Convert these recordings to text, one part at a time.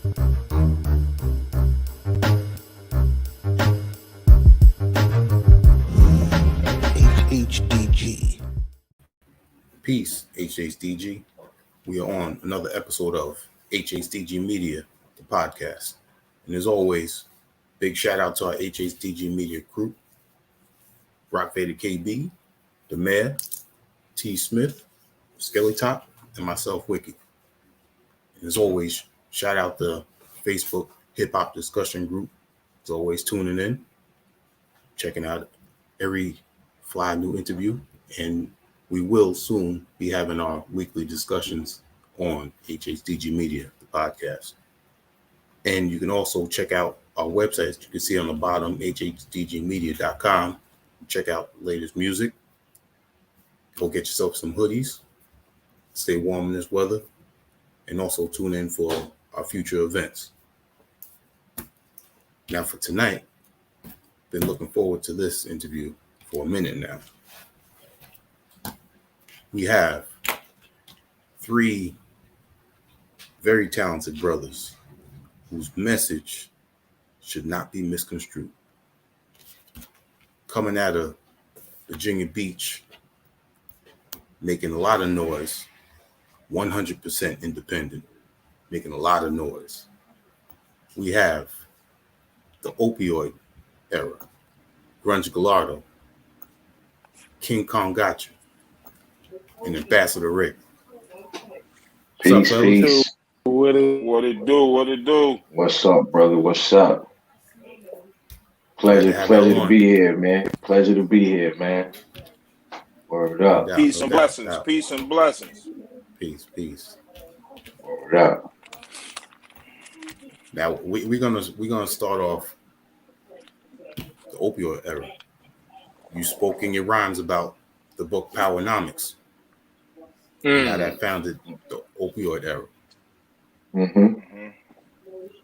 HHDG. Peace, HHDG. We are on another episode of HHDG Media, the podcast. And as always, big shout out to our HHDG Media group, Rock Vader KB, The Mayor, T. Smith, Skelly Top, and myself, Wiki. And as always, shout out the Facebook Hip Hop Discussion Group. As always, tuning in, checking out every fly new interview, and we will soon be having our weekly discussions on HHDG Media, the podcast. And you can also check out our website. You can see on the bottom, hhdgmedia.com. Check out the latest music. Go get yourself some hoodies. Stay warm in this weather. And also tune in for our future events. Now for tonight, been looking forward to this interview for a minute now. We have three very talented brothers whose message should not be misconstrued. Coming out of Virginia Beach, making a lot of noise, 100% independent, making a lot of noise. We have the Opioid era, Grunge Gallardo, King Kong Gotcha, and Ambassador Rick. Peace, peace. What it do? What's up, brother? What's up? Pleasure to be here, man. Pleasure to be here, man. Word up. Peace and blessings. Peace and blessings. Peace. Word up. Now we're gonna start off the opioid era. You spoke in your rhymes about the book Powernomics. How that founded the opioid era. Mm-hmm.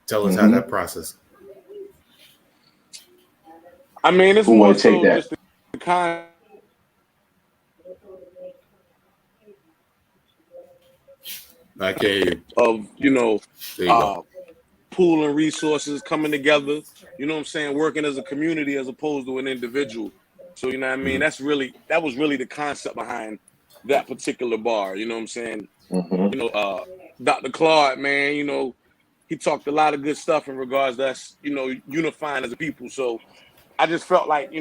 Tell us how that process. I mean, it's Who more want to so take that? just the kind of, pooling resources, coming together, you know what I'm saying, working as a community as opposed to an individual. So, you know what I mean? That was really the concept behind that particular bar, you know what I'm saying? Mm-hmm. Dr. Claude, man, he talked a lot of good stuff in regards to us, unifying as a people. So I just felt like,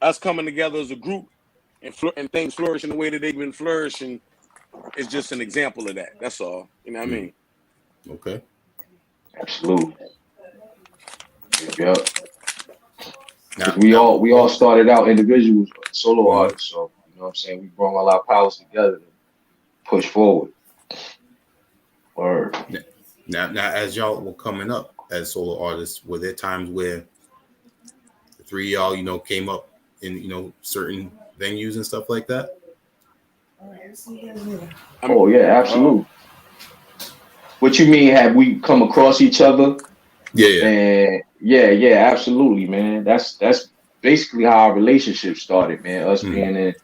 us coming together as a group and things flourishing the way that they've been flourishing is just an example of that. That's all. You know what I mean? Okay. Absolutely. Yep. We all started out individuals, solo artists, so you know what I'm saying, we brought all our powers together to push forward. Word. Now, as y'all were coming up as solo artists, were there times where the three of y'all, came up in, certain venues and stuff like that? Oh yeah, absolutely. What you mean? Have we come across each other? Yeah. And yeah, absolutely, man. That's basically how our relationship started, man. Us being in,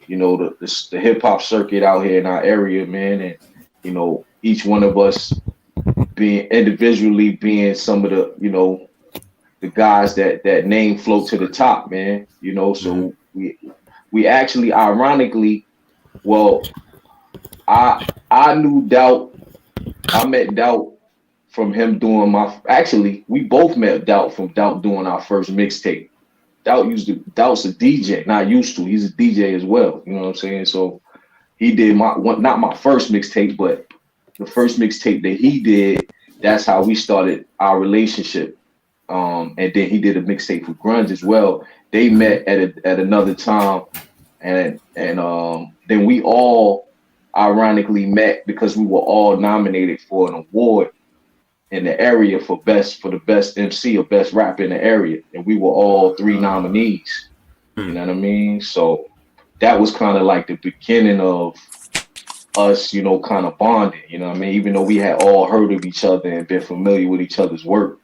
the hip hop circuit out here in our area, man, and each one of us being individually being some of the, the guys that name float to the top, man. So we actually, ironically, well, I knew Doubt. I met Doubt from him doing we both met Doubt from Doubt doing our first mixtape. Doubt's a DJ, not used to. He's a DJ as well. You know what I'm saying? So he did not my first mixtape, but the first mixtape that he did. That's how we started our relationship. And then he did a mixtape for Grunge as well. They met at another time, and then we all ironically met because we were all nominated for an award in the area for the best MC or best rapper in the area, and we were all three nominees. You know what I mean? So that was kind of like the beginning of us, kind of bonding. You know what I mean? Even though we had all heard of each other and been familiar with each other's work.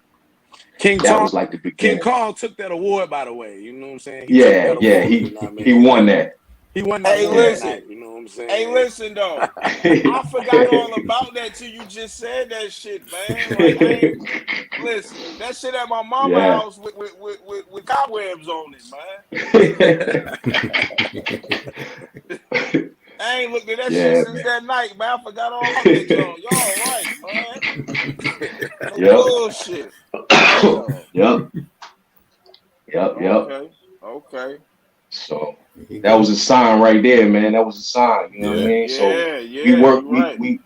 Was like the beginning. King Kong took that award, by the way. You know what I'm saying? He won that. He wasn't my Hey, man listen. that night, you know what I'm saying? Hey, listen though. I forgot all about that till you just said that shit, man. Like I ain't listen. That shit at my mama's house with cobwebs on it, man. I ain't looked at that shit since that night, man. I forgot all about that junk. Y'all right, man. No bullshit. Yep. Okay. So that was a sign right there, man. That was a sign. You know what I mean? Yeah, So we worked. Right.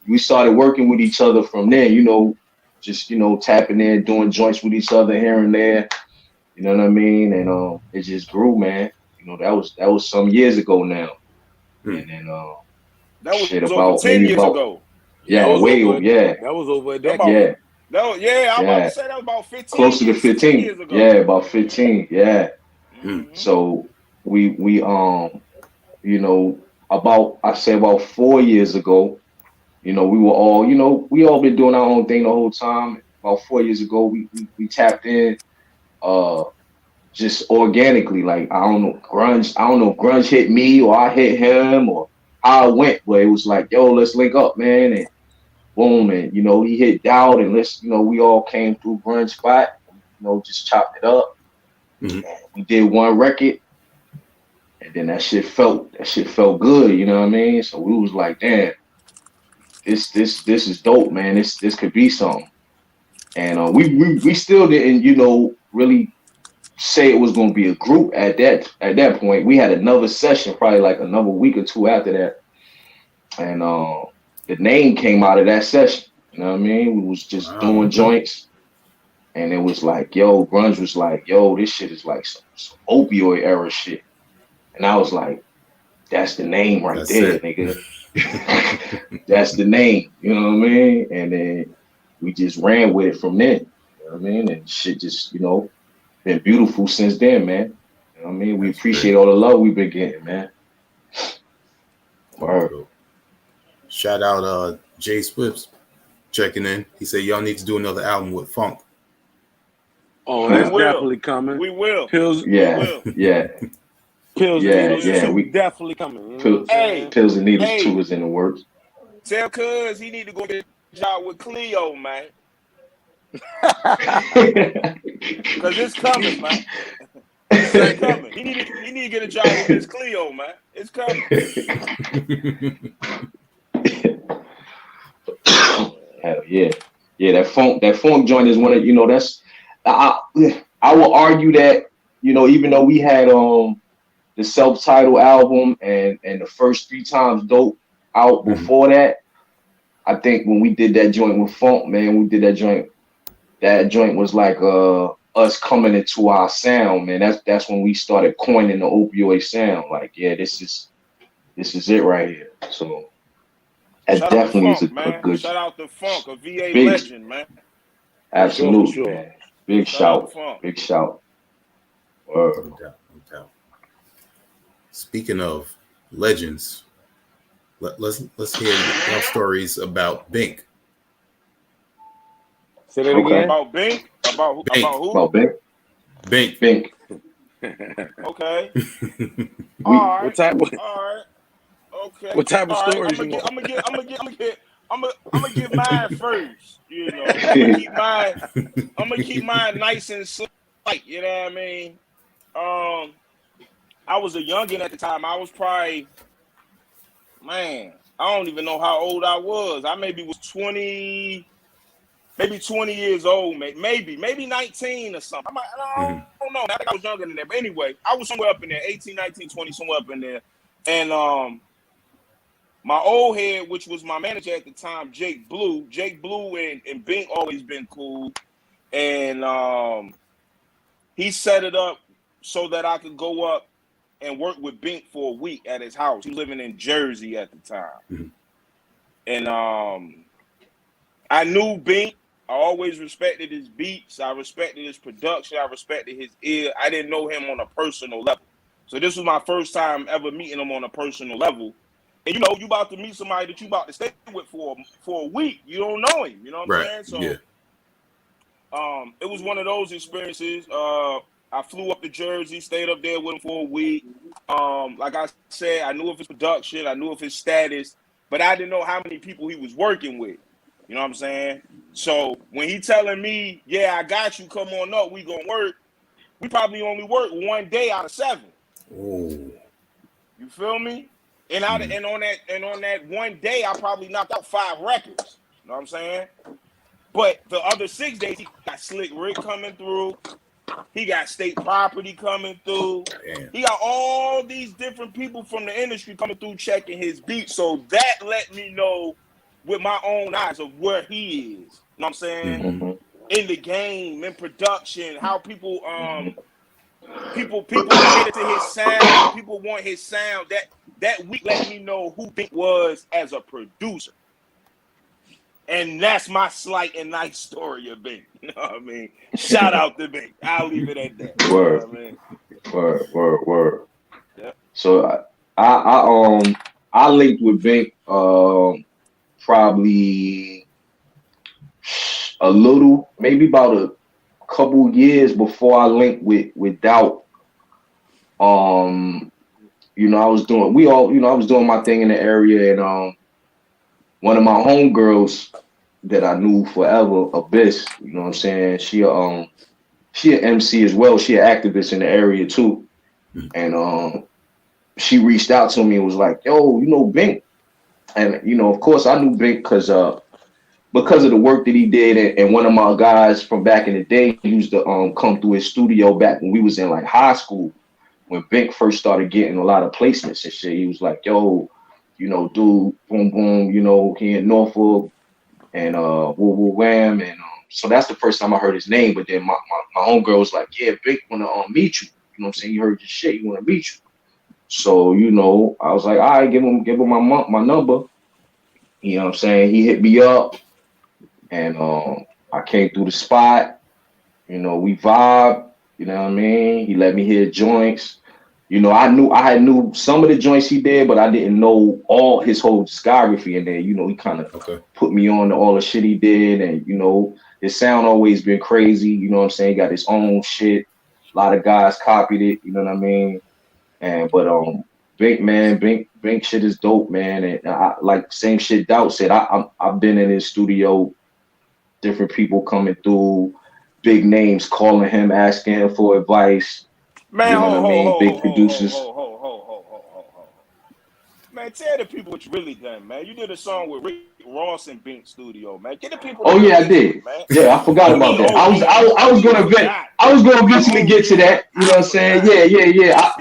We started working with each other from there. You know, just tapping in, doing joints with each other here and there. You know what I mean? And it just grew, man. You know, that was some years ago now. And then that was shit over about 10 maybe years about ago. yeah, That was over a decade. I'm about to say that was about 15 closer years, to 15. years ago. Yeah, about 15. Yeah. Mm-hmm. So we you know, about 4 years ago, you know, we were all, you know, we all been doing our own thing the whole time. About 4 years ago, we tapped in just organically. Like I don't know, Grunge hit me or I hit him or how it went, but it was like, yo, let's link up, man. And boom, and you know, he hit Dowd and we all came through Grunge spot, just chopped it up. Mm-hmm. We did one record. And then that shit felt good, you know what I mean? So we was like, damn, this is dope, man. This could be something. And we still didn't, really say it was gonna be a group at that point. We had another session, probably like another week or two after that. And the name came out of that session. You know what I mean? We was just doing joints. And it was like, yo, Grunge was like, yo, this shit is like some opioid era shit. And I was like, that's the name right there, nigga. That's the name, you know what I mean? And then we just ran with it from then, you know what I mean? And shit just, been beautiful since then, man. You know what I mean? We appreciate all the love we've been getting, man. Word. Shout out Jay Swift checking in. He said y'all need to do another album with funk. Oh, that's definitely coming. We will. Pills, yeah. Pills and Needles we definitely coming. Pills and Needles 2 is in the works. Tell Cuz he need to go get a job with Cleo, man. Cause it's coming, man. It's coming. He need to get a job with Miss Cleo, man. It's coming. Hell yeah. Yeah, that funk joint is one of, that's I will argue that, even though we had the self-titled album and the first 3 times dope out before that, I think when we did that joint with Funk, man, that joint was like us coming into our sound, man. That's when we started coining the opioid sound. Like, yeah, this is it right here. So that definitely is a good. Shout out to Funk, a VA legend, man. Absolutely, sure. Man. Big shout. Big shout. No doubt. Speaking of legends, let's hear your stories about Bink. Say that again. About Bink? About who? About Bink. Okay. All right. Okay. What type of stories I'm you want? gonna give mine first. I'm gonna keep mine nice and slight. You know what I mean? I was a youngin' at the time. I was probably, I don't even know how old I was. I maybe was 20 years old, maybe 19 or something. I don't know. I think I was younger than that. But anyway, I was somewhere up in there, 18, 19, 20, somewhere up in there. And my old head, which was my manager at the time, Jake Blue and Bink always been cool. And he set it up so that I could go up and work with Bink for a week at his house. He was living in Jersey at the time. And I knew Bink. I always respected his beats. I respected his production. I respected his ear. I didn't know him on a personal level. So this was my first time ever meeting him on a personal level. And you about to meet somebody that you about to stay with for a week. You don't know him. You know what I'm saying? So it was one of those experiences. I I flew up to Jersey, stayed up there with him for a week. Like I said, I knew of his production, I knew of his status, but I didn't know how many people he was working with. You know what I'm saying? So when he telling me, yeah, I got you, come on up, we gonna work, we probably only worked one day out of 7. Oh. You feel me? And on that one day, I probably knocked out 5 records. You know what I'm saying? But the other 6 days, he got Slick Rick coming through. He got State Property coming through. Damn. He got all these different people from the industry coming through checking his beats. So that let me know with my own eyes of where he is. You know what I'm saying? Mm-hmm. In the game, in production, how people cater to his sound. People want his sound. That week let me know who Bink was as a producer. And that's my slight and nice story of Bink. You know what I mean? Shout out to Bink. I'll leave it at that. Word. You know what I mean? Word. Yeah. So I linked with Bink probably a little, maybe about a couple years before I linked with Doubt. You know, I was doing my thing in the area, and one of my homegirls that I knew forever, Abyss, you know what I'm saying? She an MC as well. She an activist in the area too. And she reached out to me and was like, yo, you know Bink. And you know, of course I knew Bink because of the work that he did, and one of my guys from back in the day used to come through his studio back when we was in like high school, when Bink first started getting a lot of placements and shit. He was like, yo, you know, dude, boom boom, you know, he in Norfolk and woo woo wham, and so that's the first time I heard his name. But then my homegirl was like, yeah, Bink wanna meet you. You know what I'm saying? He heard your shit, he wanna meet you. So, you know, I was like, all right, give him my number. You know what I'm saying? He hit me up, and I came through the spot. You know, we vibed. You know what I mean? He let me hear joints. You know, I knew some of the joints he did, but I didn't know all his whole discography. And then, you know, he kind of put me on to all the shit he did. And, you know, his sound always been crazy. You know what I'm saying? He got his own shit. A lot of guys copied it. You know what I mean? And but Bink shit is dope, man. And I like same shit Doubt said. I've been in his studio, different people coming through, big names calling him, asking him for advice. Man, you know what I mean? Big producers. Man, tell the people what you really done, man. You did a song with Rick Ross in Bink Studio, man. Get the people. Oh yeah, I did. Man. Yeah, I forgot about that. I was gonna eventually get to that. You know what I'm saying? Yeah.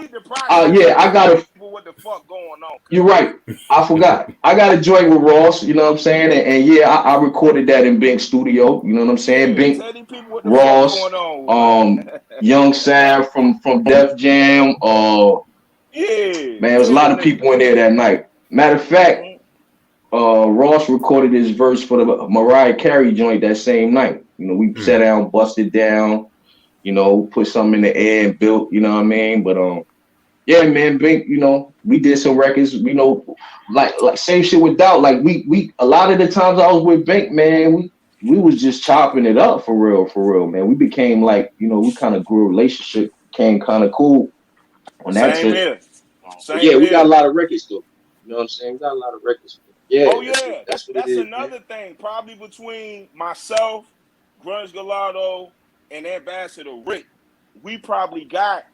I got a. What the fuck going on? You're right. I forgot. I got a joint with Ross. You know what I'm saying? And yeah, I recorded that in Bink Studio. You know what I'm saying? Bink, Ross, Young Sam from Def Jam. Man, there was a lot of people in there that night. Matter of fact, Ross recorded his verse for the Mariah Carey joint that same night. You know, we sat down, busted down, you know, put something in the air and built, you know what I mean? But yeah, man, Bink, you know, we did some records, you know, like same shit with Doubt. Like we a lot of the times I was with Bink, man, we was just chopping it up for real, man. We became like, you know, we kind of grew a relationship, became kind of cool on that shit. Yeah, we got a lot of records though. You know what I'm saying? We got a lot of records. Yeah. Oh yeah, that's another thing. Probably between myself, Grunge Gallardo, and Ambassador Rick, we probably got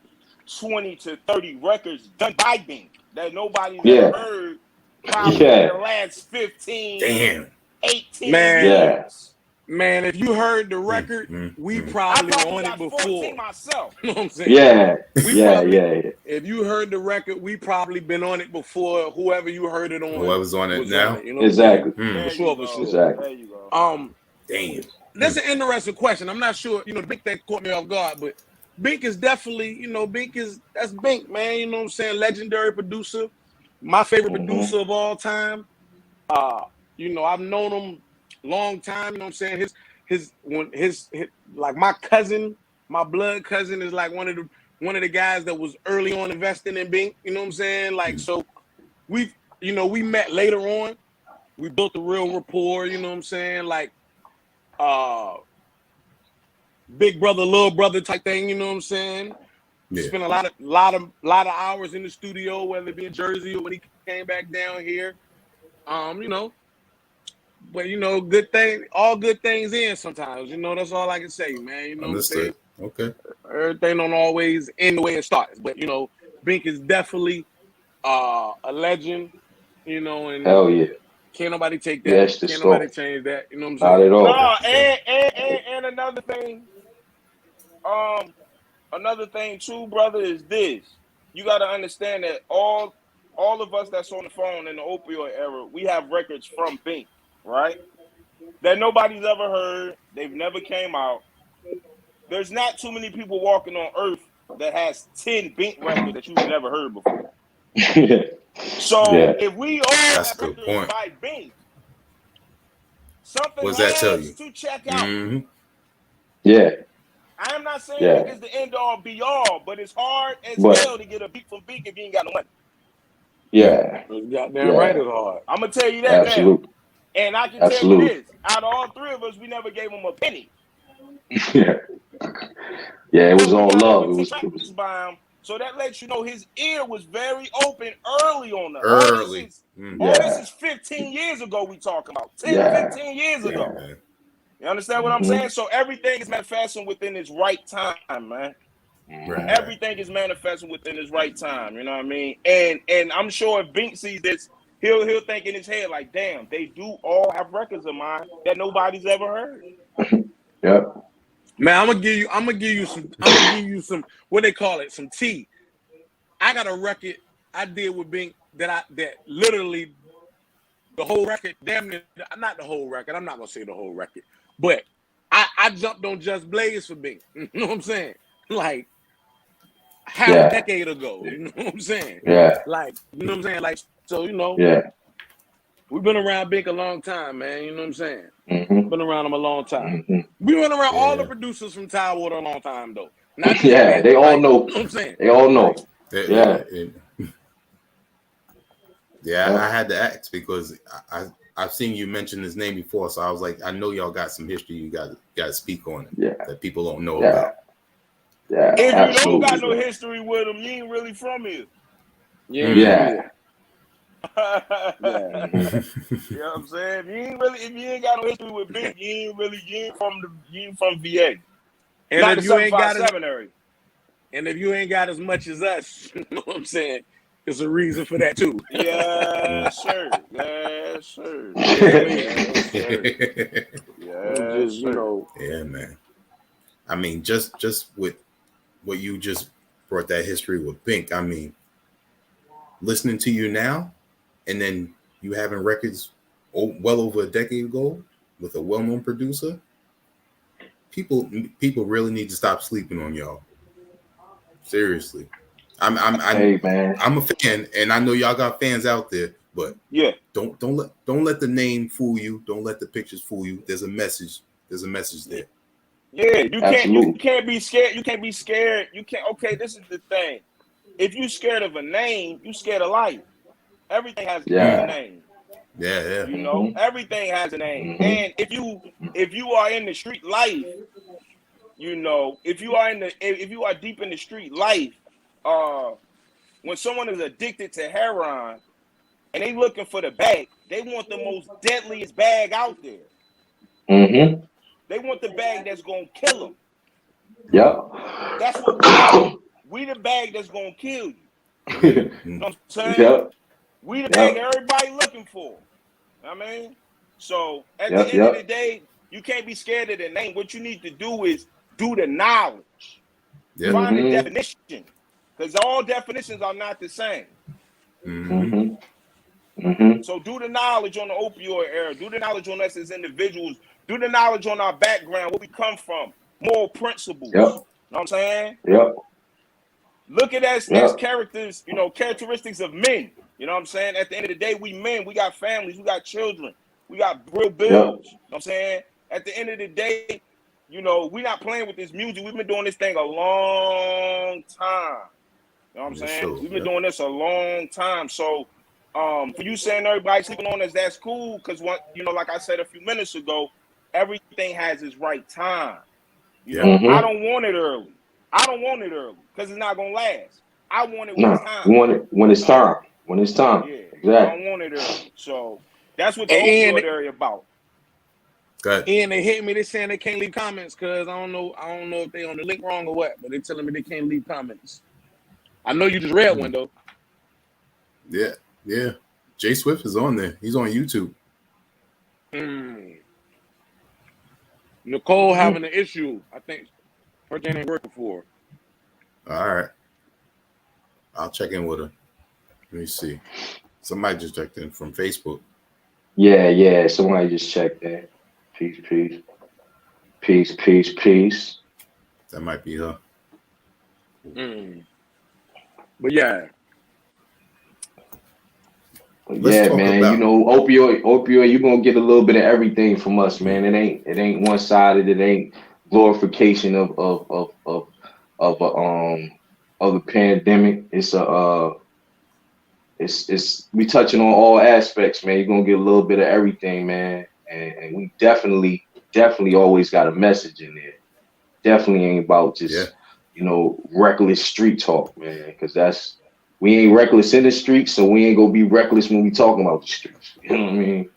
20 to 30 records done by Bink that nobody's ever heard. Probably in the last 15, 18 years. Man, if you heard the record, we probably on it before. Myself. You know what I'm saying? Yeah. If you heard the record, we probably been on it before. Whoever you heard it on, whoever's on it now. You know exactly. For sure. Exactly. There you go. Damn. That's an interesting question. I'm not sure. You know, the Bink thing caught me off guard, but Bink is definitely, you know, that's Bink, man. You know what I'm saying? Legendary producer, my favorite producer of all time. You know, I've known him long time. You know what I'm saying? His like my cousin, my blood cousin is like one of the guys that was early on investing in Bink. You know what I'm saying? Like, so we met later on. We built a real rapport. You know what I'm saying? Like, big brother, little brother type thing. You know what I'm saying? Yeah. Spent a lot of hours in the studio, whether it be in Jersey or when he came back down here. You know, but you know, all good things end sometimes. You know, that's all I can say, man. You know, Understood. Okay. everything don't always end the way it starts, but you know, Bink is definitely a legend. You know, and Hell yeah. can't nobody take that. Yes, the Can't nobody store. change that. You know what I'm Not saying? at all. No, and another thing too, brother, is this. You got to understand that all of us that's on the phone in the opioid era, we have records from Bink, right? That nobody's ever heard. They've never came out. There's not too many people walking on earth that has 10 Bink records that you've never heard before. So Yeah. if we all That's have a good records point. by Bink, something What does that tell has you? to check out. Mm-hmm. Yeah. I am not saying Yeah. Bink is the end all be all, but it's hard as But- hell to get a beat from Bink if you ain't got no money. Yeah. Goddamn right, it's hard. I'm gonna tell you that Absolutely. now. And I can Absolutely. tell you this: out of all three of us, we never gave him a penny. Yeah. Yeah, it was We all got love. over It was 10 tracks by him. So that lets you know his ear was very open early on us. Early. All this is 15 years ago we talking about. 10, 15 years ago. Yeah. You understand what I'm saying? So everything is manifesting within its right time, man. Right. Everything is manifesting within its right time. You know what I mean? And I'm sure if Bink sees this, he'll think in his head like, damn, they do all have records of mine that nobody's ever heard. Yep. Man, I'm gonna give you some what they call it, some tea. I got a record I did with Bink that literally the whole record, damn near, not the whole record. I'm not gonna say the whole record, but I jumped on Just Blaze for Bink. You know what I'm saying? Like half a decade ago. You know what I'm saying? Yeah. Like, you know what I'm saying? Like, so you know, Yeah. we've been around Bink a long time, man. You know what I'm saying? Mm-hmm. Been around him a long time. Mm-hmm. We went around all the Yeah. producers from Tidewater a long time though. Not just Yeah, Bink, they all like, know. You know what I'm saying? They all know. Yeah. Yeah. I had to ask because I've seen you mention his name before, so I was like, I know y'all got some history. You got to speak on it. Yeah. That people don't know Yeah. about. Yeah. If Absolutely. you don't got no history with him, you ain't really from here. Yeah. Yeah. You Yeah. know what I'm saying? If you ain't got no history with Bink, you ain't from VA. And Not if the you ain't got 757 area. and if you ain't got as much as us, you know what I'm saying? There's a reason for that too. Yes, sir. Yes, sir. Yeah. Yes, sir. Yes, You sir. know, Yeah, man. I mean, just with what you just brought that history with Bink. I mean, listening to you now, and then you having records well over a decade ago with a well-known producer. People really need to stop sleeping on y'all. Seriously, Hey, man. I'm a fan, and I know y'all got fans out there, but Yeah. don't let the name fool you. Don't let the pictures fool you. There's a message. There's a message there. Yeah, you Absolutely. can't be scared. You can't be scared. You can't. Okay, this is the thing. If you scared of a name, you scared of life. Everything has Yeah. a name. Yeah. You know, everything has a name. Mhm. And if you are in the street life, you know, if you are deep in the street life, when someone is addicted to heroin and they looking for the bag, they want the most deadliest bag out there. Mm-hmm. They want the bag that's gonna kill them. Yep. That's what we are. We the bag that's gonna kill you. You know what I'm saying? Yep. We the bag that everybody looking for. I mean, so at the end of the day, you can't be scared of the name. What you need to do is do the knowledge. Yep. Find the definition. Because all definitions are not the same. Mm-hmm. Mm-hmm. So do the knowledge on the opioid era. Do the knowledge on us as individuals. Do the knowledge on our background, where we come from, moral principles. Yep. You know what I'm saying? Yep. Look at us as characters, you know, characteristics of men. You know what I'm saying? At the end of the day, we men, we got families, we got children, we got real bills. You know what I'm saying? At the end of the day, you know, we're not playing with this music. We've been doing this thing a long time. You know what I'm saying? Sure. We've been doing this a long time. So for you saying everybody sleeping on us, that's cool. Because what, you know, like I said a few minutes ago, everything has its right time. You know, Mhm. I don't want it early. I don't want it early because it's not gonna last. I want it when Nah, it's time. you want it when it's time. When it's time. Yeah, I Exactly. don't want it early. So that's what the And opioid area about. Good. They hit me. They saying they can't leave comments because I don't know if they on the link wrong or what, but they telling me they can't leave comments. I know you just read one though. Yeah, yeah. Jay Swift is on there. He's on YouTube. Nicole having an issue. I think her thing ain't working for her. All right. I'll check in with her. Let me see. Somebody just checked in from Facebook. Yeah. Somebody just checked in. Peace. That might be her. But But yeah, man, about, you know, opioid, you're gonna get a little bit of everything from us, man. It ain't one sided, it ain't glorification of the pandemic. It's we touching on all aspects, man. You're gonna get a little bit of everything, man. And we definitely always got a message in there. Definitely ain't about just reckless street talk, man. Because we ain't reckless in the streets, so we ain't gonna be reckless when we talking about the streets. You know what I mean?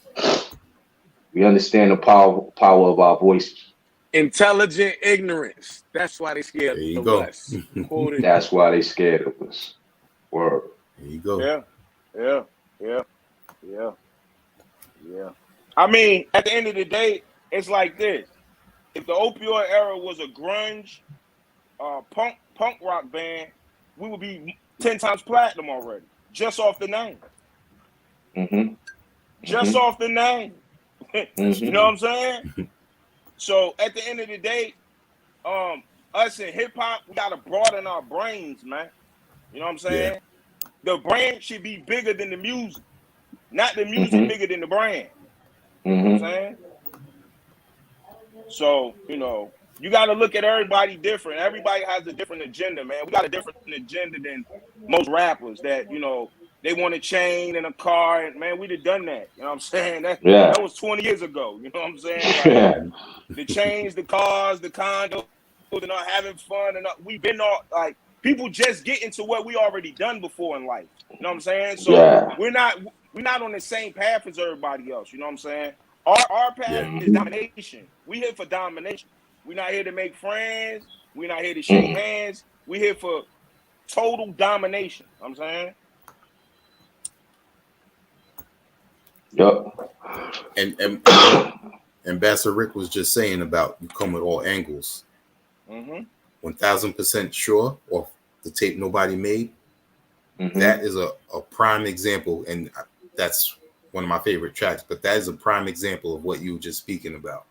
We understand the power of our voices. intelligent ignorance. That's why they scared there you of go. us. Quoted. That's why they scared of us. Word. There you go. Yeah. I mean, at the end of the day, it's like this. If the opioid era was a grunge, punk rock band, we would be 10 times platinum already, just off the name. Just off the name. You know what I'm saying? So at the end of the day, us in hip hop, we gotta broaden our brains, man. You know what I'm saying? The brand should be bigger than the music, not the music bigger than the brand. You know what I'm saying? So, you know, you got to look at everybody different. Everybody has a different agenda, man. We got a different agenda than most rappers that, you know, they want a chain and a car. And, man, we'd have done that. You know what I'm saying? That was 20 years ago. You know what I'm saying? Like, the chains, the cars, the condos, and not having fun. And we've been all, like, people just get into what we already done before in life. You know what I'm saying? So we're not on the same path as everybody else. You know what I'm saying? Our path is domination. We here for domination. We're not here to make friends. We're not here to shake hands. We're here for total domination. You know what I'm saying? Yup. And Ambassador Rick was just saying about you come with all angles. 1000% sure off the tape nobody made. That is a prime example, and that's one of my favorite tracks, but that is a prime example of what you were just speaking about.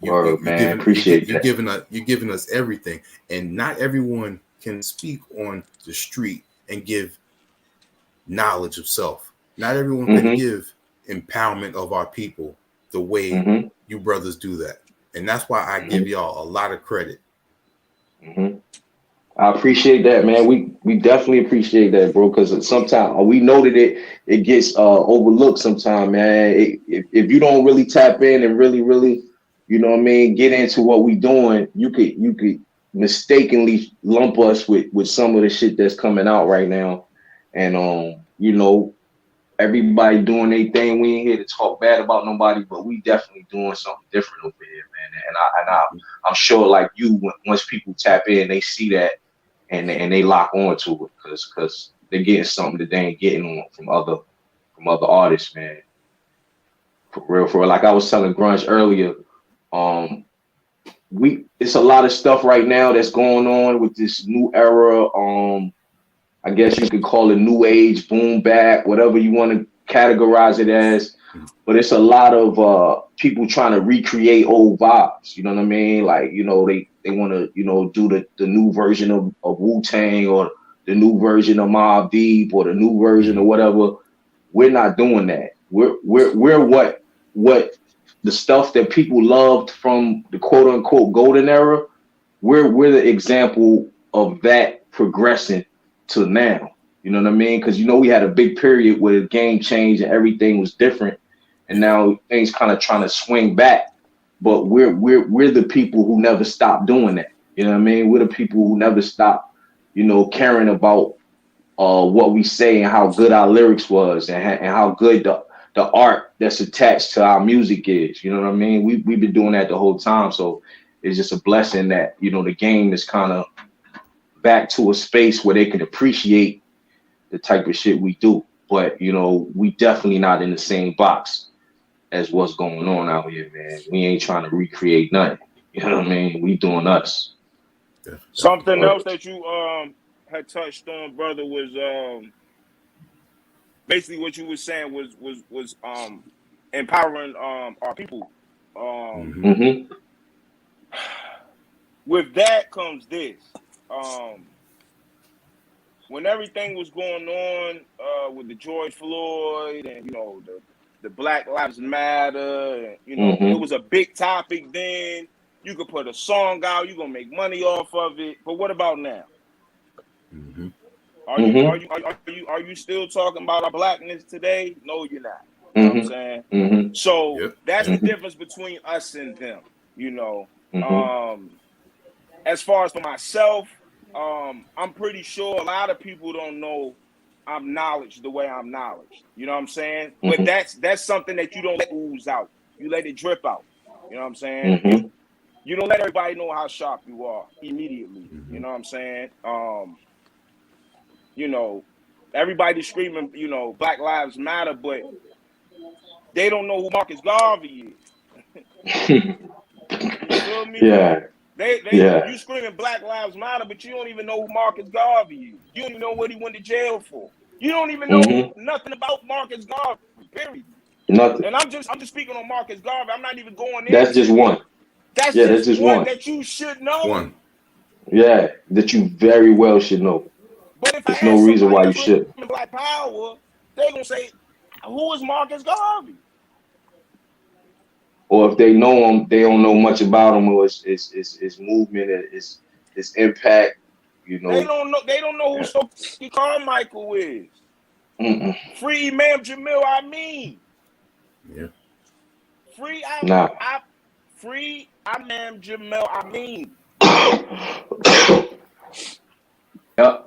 You're giving us everything, and not everyone can speak on the street and give knowledge of self. Not everyone can give empowerment of our people the way you brothers do that, and that's why I give y'all a lot of credit. I appreciate that, man. We definitely appreciate that, bro. Because sometimes we know that it gets overlooked. Sometimes, man. If you don't really tap in and really, you know what I mean, get into what we doing, you could mistakenly lump us with some of the shit that's coming out right now, and you know, everybody doing their thing. We ain't here to talk bad about nobody, but we definitely doing something different over here, man. And I'm sure, like you, once people tap in, they see that. And they lock on to it because they're getting something that they ain't getting on from other artists, man. For real. Like I was telling Grunge earlier, it's a lot of stuff right now that's going on with this new era. I guess you could call it new age, boom bap, whatever you want to categorize it as. But it's a lot of people trying to recreate old vibes. You know what I mean? Like, you know, they want to, you know, do the new version of Wu-Tang or the new version of Mobb Deep or the new version of whatever. We're not doing that. We're what the stuff that people loved from the quote unquote golden era. We're the example of that progressing to now. You know what I mean? Because, you know, we had a big period where the game changed and everything was different. And now things kind of trying to swing back. but we're the people who never stop doing that. You know what I mean? We're the people who never stop, caring about what we say and how good our lyrics was and how good the art that's attached to our music is. You know what I mean? We've been doing that the whole time. So it's just a blessing that, the game is kind of back to a space where they can appreciate the type of shit we do. But, we definitely not in the same box as what's going on out here, man. We ain't trying to recreate nothing. You know what I mean? We doing us. Something else that you had touched on, brother, was basically what you were saying was empowering our people. With that comes this. When everything was going on with the George Floyd and the Black Lives Matter, it was a big topic then. You could put a song out, you're gonna make money off of it. But what about now? Are you still talking about our blackness today? No, you're not. You know what I'm saying? So that's the difference between us and them. As far as for myself, I'm pretty sure a lot of people don't know I'm knowledge the way I'm knowledge. You know what I'm saying? But that's something that you don't let ooze out. You let it drip out. You know what I'm saying? You don't let everybody know how sharp you are immediately. You know what I'm saying? Everybody's screaming, Black Lives Matter, but they don't know who Marcus Garvey is. You feel me? Yeah. You screaming Black Lives Matter, but you don't even know who Marcus Garvey is. You don't even know what he went to jail for. You don't even know nothing about Marcus Garvey. Period. Nothing. And I'm just speaking on Marcus Garvey. I'm not even going in. That's just one. That's just one that you should know. One. Yeah, that you very well should know. But if there's no reason why you should. Black Power, they're gonna say, "Who is Marcus Garvey?" Or if they know him, they don't know much about him or his movement, his impact. They don't know. They don't know who Stokely Carmichael is. Free Imam Jamil. Yeah. Free Imam Jamil.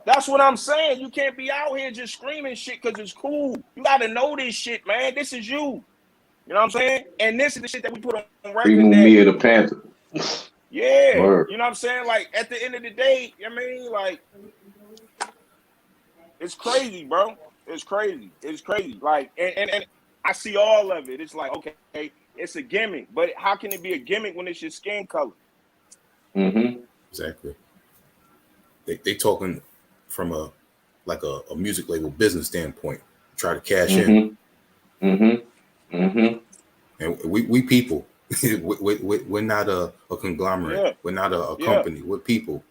That's what I'm saying. You can't be out here just screaming shit because it's cool. You got to know this shit, man. This is you. You know what I'm saying? And this is the shit that we put on record. Mia the Panther. Yeah. Word. You know what I'm saying? Like, at the end of the day, it's crazy, bro. It's crazy. Like, and I see all of it. It's like, okay, it's a gimmick. But how can it be a gimmick when it's your skin color? Exactly. They talking from a music label business standpoint, try to cash in. And we people, we're not a conglomerate. Yeah. We're not a company. We're people.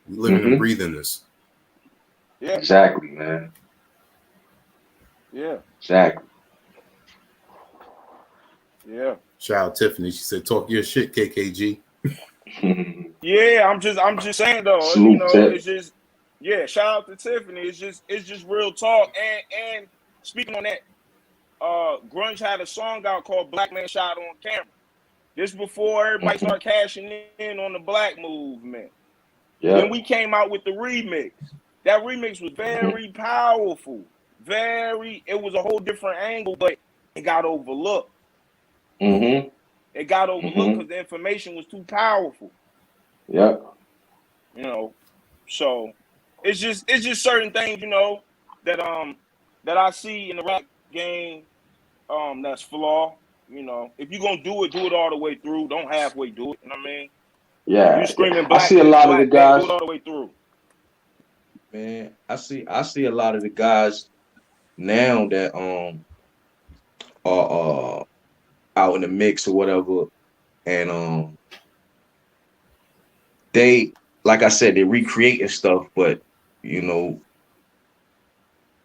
We living and breathing this. Yeah. Exactly, man. Yeah. Exactly. Yeah. Shout out Tiffany. She said, "Talk your shit, KKG." Yeah, I'm just saying though. It's just shout out to Tiffany. It's just real talk. And speaking on that, Grunge had a song out called Black Man Shot on Camera. This before everybody started cashing in on the black movement. Yeah. Then we came out with the remix. That remix was very powerful. It was a whole different angle, but it got overlooked. It got overlooked because the information was too powerful. Yeah. So it's just certain things, that I see in the rap game that's flawed. If you're gonna do it all the way through. Don't halfway do it. You know what I mean? Yeah. You screaming black. I see a lot of the guys. Do it all the way through. Man, I see a lot of the guys now that are out in the mix or whatever, and they, like I said, they're recreating stuff, but they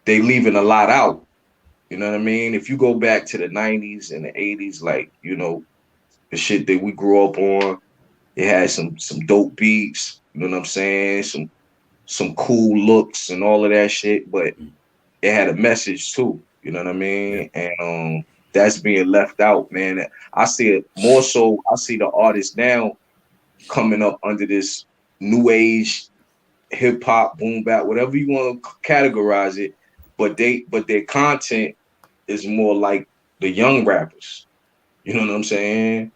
leaving a lot out. You know what I mean? If you go back to the 90s and the 80s, like, the shit that we grew up on, it had some dope beats, you know what I'm saying? Some cool looks and all of that shit, but it had a message too, you know what I mean? And that's being left out, man. I see it more so. I see the artists now coming up under this new age hip hop, boom bap, whatever you want to categorize it, but their content is more like the young rappers. You know what I'm saying?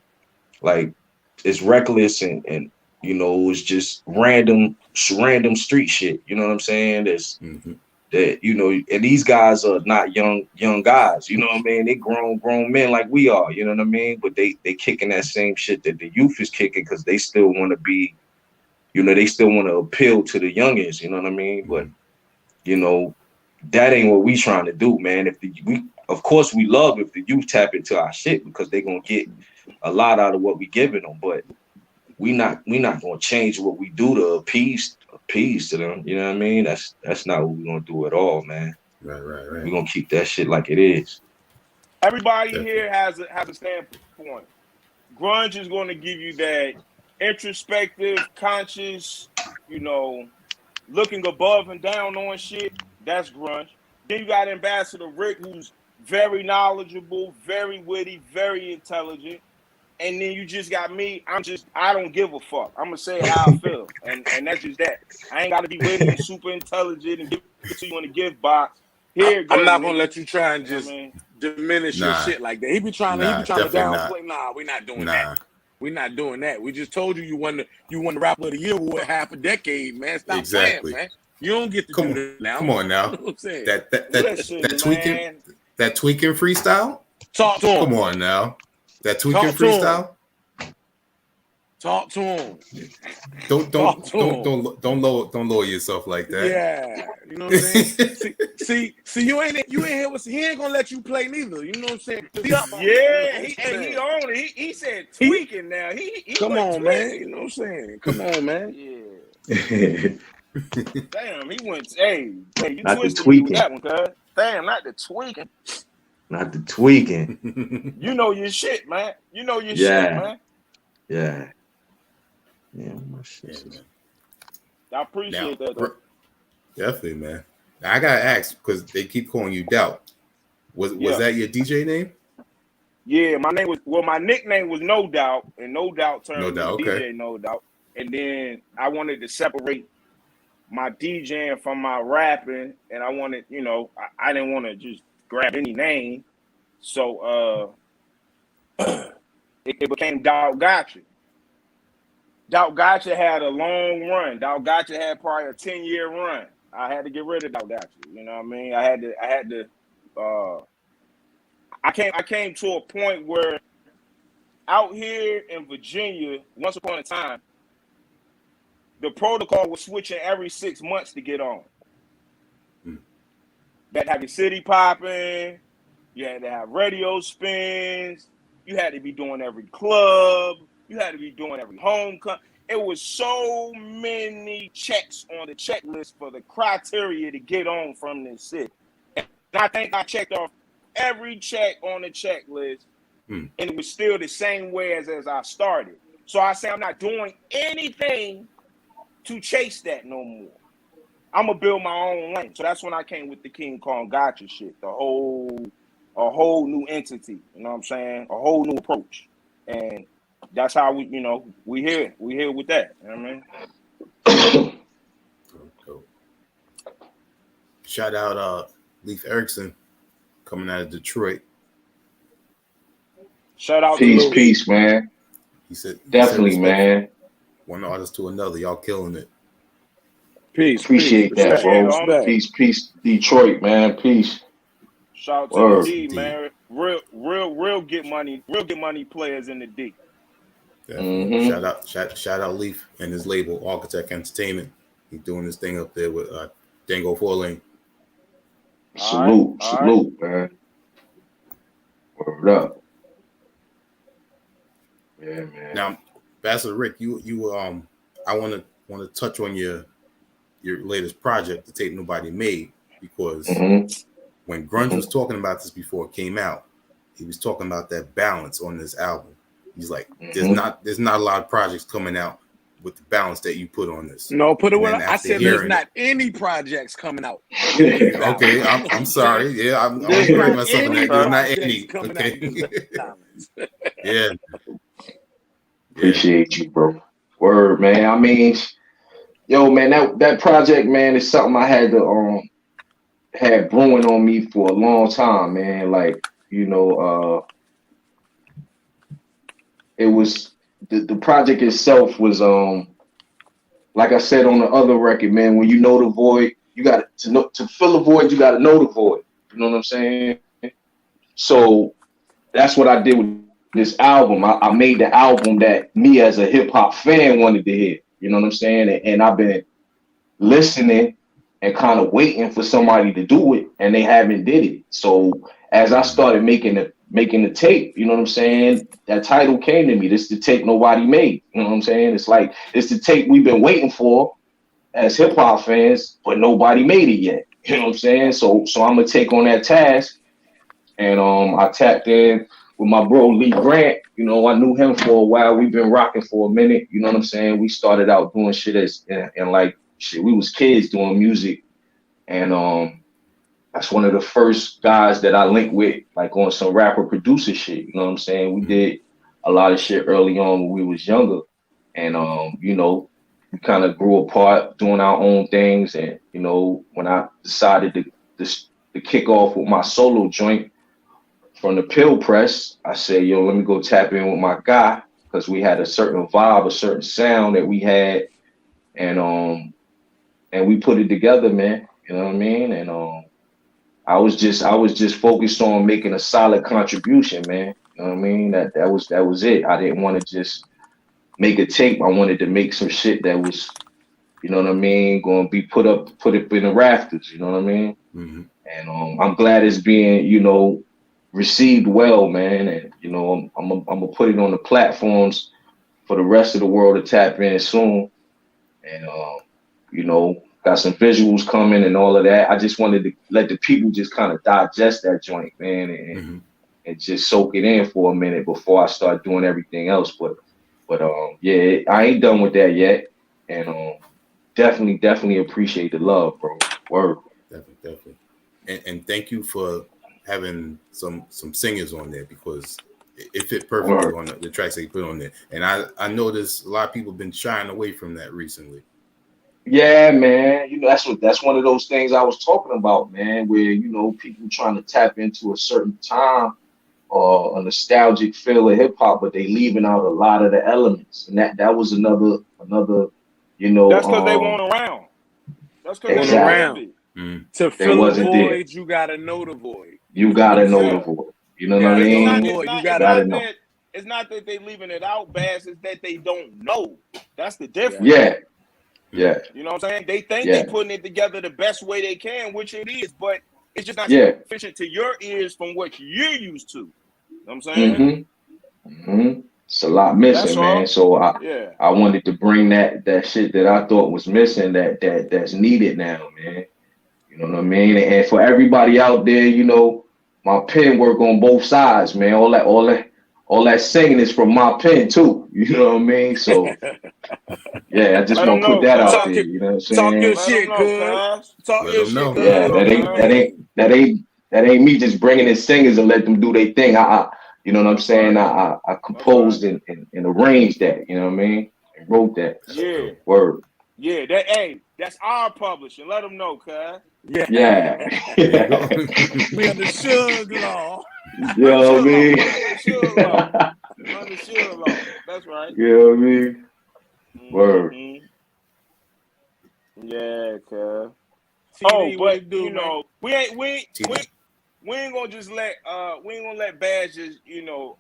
Like it's reckless and you know, it's just random street shit. You know what I'm saying? There's that, you know, and these guys are not young guys, you know what I mean? They grown men like we are, you know what I mean? But they kicking that same shit that the youth is kicking because they still want to be, you know, they still want to appeal to the youngest, you know what I mean? But you know, that ain't what we trying to do, man. Of course we love if the youth tap into our shit because they gonna get a lot out of what we giving them, but we not gonna change what we do to appease to them. You know what I mean? That's not what we're gonna do at all, man. Right. We're gonna keep that shit like it is. Everybody here has a standpoint. Grunge is going to give you that introspective, conscious, you know, looking above and down on shit. That's grunge. Then you got Ambassador Rick, who's very knowledgeable, very witty, very intelligent. And then you just got me. I don't give a fuck. I'm gonna say how I feel, and that's just that. I ain't gotta be witty and super intelligent and give it to you in the gift box. Here, I'm not gonna let you try and just diminish your Nah. shit like that. He be trying to downplay. Nah, we're not doing that. We're not doing that. We just told you won the Rapper of the Year award half a decade, man. Stop playing, man. You don't get to do that now. Come on now. You know what I'm saying? That tweaking freestyle? Talk to him. Come on now. That tweaking freestyle? Talk to him. Don't lower yourself like that. Yeah, you know what I'm saying. see, you ain't here with. He ain't gonna let you play neither. You know what I'm saying? Yeah, he owned it. He said tweaking now. He come on, tweaking. man. You know what I'm saying? Come on, man. Yeah. Damn, he went. Hey, you not twisted the tweaking. That one, cuz. Damn, not the tweaking. Not the tweaking. You know your shit, man. You know your shit, man. Yeah. Yeah, my shit. Man. I appreciate that, though. Definitely, man. Now, I gotta ask because they keep calling you Doubt. Was that your DJ name? Yeah, my nickname was No Doubt, and No Doubt turned No Doubt, into okay. DJ No Doubt. And then I wanted to separate my DJing from my rapping, and I wanted, you know, I didn't want to just grab any name. So it became Doubt Gotcha. Doubt Gotcha had a long run. Doubt Gotcha had probably a 10-year run. I had to get rid of Doubt Gotcha. You know what I mean? I came to a point where out here in Virginia, once upon a time, the protocol was switching every 6 months to get on. That had the city popping. You had to have radio spins. You had to be doing every club. You had to be doing every homecoming. It was so many checks on the checklist for the criteria to get on from this city. And I think I checked off every check on the checklist, and it was still the same way as I started. So I say I'm not doing anything to chase that no more. I'm gonna build my own lane. So that's when I came with the King Kong Gotcha shit, a whole new entity. You know what I'm saying? A whole new approach, and that's how we here with that. You know what I mean? Cool. Shout out Leif Erikson coming out of Detroit. Shout out peace, man. He said definitely, man. One artist to another, y'all killing it. Peace. Appreciate that, bro. Peace, Detroit, man. Peace. Shout out to the D, man. Real get money players in the D. Shout out Leaf and his label Architect Entertainment. He's doing this thing up there with Dango 4-Lane. Salute, man. Word up. Yeah, man. Now, Ambassador Rick, you I want to touch on your latest project, The Tape Nobody Made, because when Grunge was talking about this before it came out, he was talking about that balance on this album. He's like, there's not a lot of projects coming out with the balance that you put on this. No, put it And with. then I after said there's hearing not any projects coming out. Okay, I'm sorry. Yeah, I'm There's correct not myself on any that. There's not projects any. coming Okay. out with the balance. Yeah. Appreciate you, bro. Word, man. I mean, yo, man, that project, man, is something I had to had brewing on me for a long time, man. Like, you know, it was the project itself was like I said on the other record, man, when you know the void, you got to know to fill the void, you got to know the void. You know what I'm saying? So that's what I did with this album. I made the album that me as a hip hop fan wanted to hear. You know what I'm saying? And I've been listening and kind of waiting for somebody to do it, and they haven't did it. So as I started making the tape, you know what I'm saying? That title came to me. This is the tape nobody made. You know what I'm saying? It's like it's the tape we've been waiting for as hip hop fans, but nobody made it yet. You know what I'm saying? So I'm gonna take on that task. And I tapped in with my bro Lee Grant. You know, I knew him for a while. We've been rocking for a minute. You know what I'm saying? We started out doing shit and like shit. We was kids doing music, and that's one of the first guys that I linked with, like on some rapper producer shit. You know what I'm saying? We did a lot of shit early on when we was younger, and you know, we kind of grew apart doing our own things. And you know, when I decided to kick off with my solo joint from the Pill Press, I said, yo, let me go tap in with my guy, because we had a certain vibe, a certain sound that we had, and we put it together, man. You know what I mean? And I was just focused on making a solid contribution, man. You know what I mean? That was it. I didn't want to just make a tape. I wanted to make some shit that was, you know what I mean, going to be put up in the rafters. You know what I mean? Mm-hmm. And I'm glad it's being, you know, received well, man. And you know, I'm gonna put it on the platforms for the rest of the world to tap in soon. And you know, got some visuals coming and all of that. I just wanted to let the people just kind of digest that joint, man, and just soak it in for a minute before I start doing everything else. But yeah, I ain't done with that yet. And definitely appreciate the love, bro. Word. Definitely. And thank you for having some singers on there, because it fit perfectly on the tracks they put on there. And I noticed a lot of people have been shying away from that recently. Yeah, man. You know, that's one of those things I was talking about, man, where, you know, people trying to tap into a certain time or a nostalgic feel of hip hop, but they leaving out a lot of the elements. And that was another, you know, That's because they weren't around. That's because exactly. they weren't living. To fill a void, you gotta know the void. You gotta know the void. You know what I mean? It's not that they leaving it out, Bass. It's that they don't know. That's the difference. Yeah. You know what I'm saying? They think they putting it together the best way they can, which it is, but it's just not sufficient to your ears from what you're used to. You know what I'm saying? It's a lot missing, man. So I wanted to bring that shit that I thought was missing, that's needed now, man. You know what I mean? And for everybody out there, you know, my pen work on both sides, man. All that singing is from my pen too. You know what I mean? So yeah, I just want to put that out there. You know what I'm saying? Talk your shit, cuz. Talk your shit, cuz. Yeah, that ain't me just bringing in singers and let them do their thing. You know what I'm saying? I composed and arranged that. You know what I mean? And wrote that. Yeah. Word. Yeah, that's our publishing. Let them know, cuz. Yeah. We under Suge Law. You know what I mean? Under Suge Law. That's right. You know what I mean? Word. Yeah, cuz. Oh, but you know, we ain't gonna just let Baz just, you know,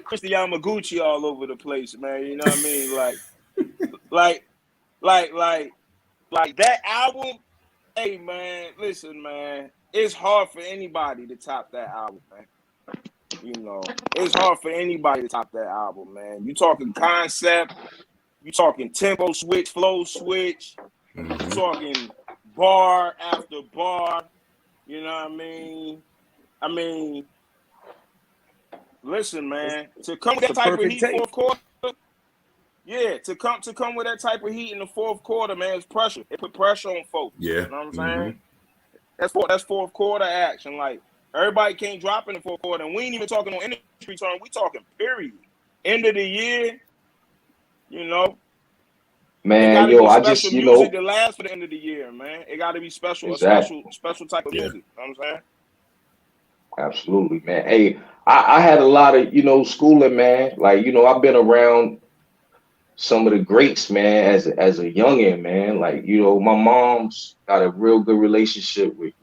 Christy Yamaguchi all over the place, man. You know what I mean? Like that album. Hey, man, listen, man. It's hard for anybody to top that album, man. You know, it's hard for anybody to top that album, man. You talking concept, you talking tempo switch, flow switch, you talking bar after bar. You know what I mean? I mean, listen, man. To come with that type of heat fourth quarter, Yeah, to come with that type of heat in the fourth quarter, man, it's pressure. It put pressure on folks. Yeah. You know what I'm saying? That's fourth quarter action. Like, everybody can't drop in the fourth quarter. And we ain't even talking on industry term. We talking period. End of the year, you know. Man, yo, I just, you music know, that lasts for the end of the year, man. It got to be special, exactly. a special type of music. You know what I'm saying? Absolutely, man. Hey, I had a lot of, you know, schooling, man. Like, you know, I've been around some of the greats, man, as a youngin', man. Like, you know, my mom's got a real good relationship with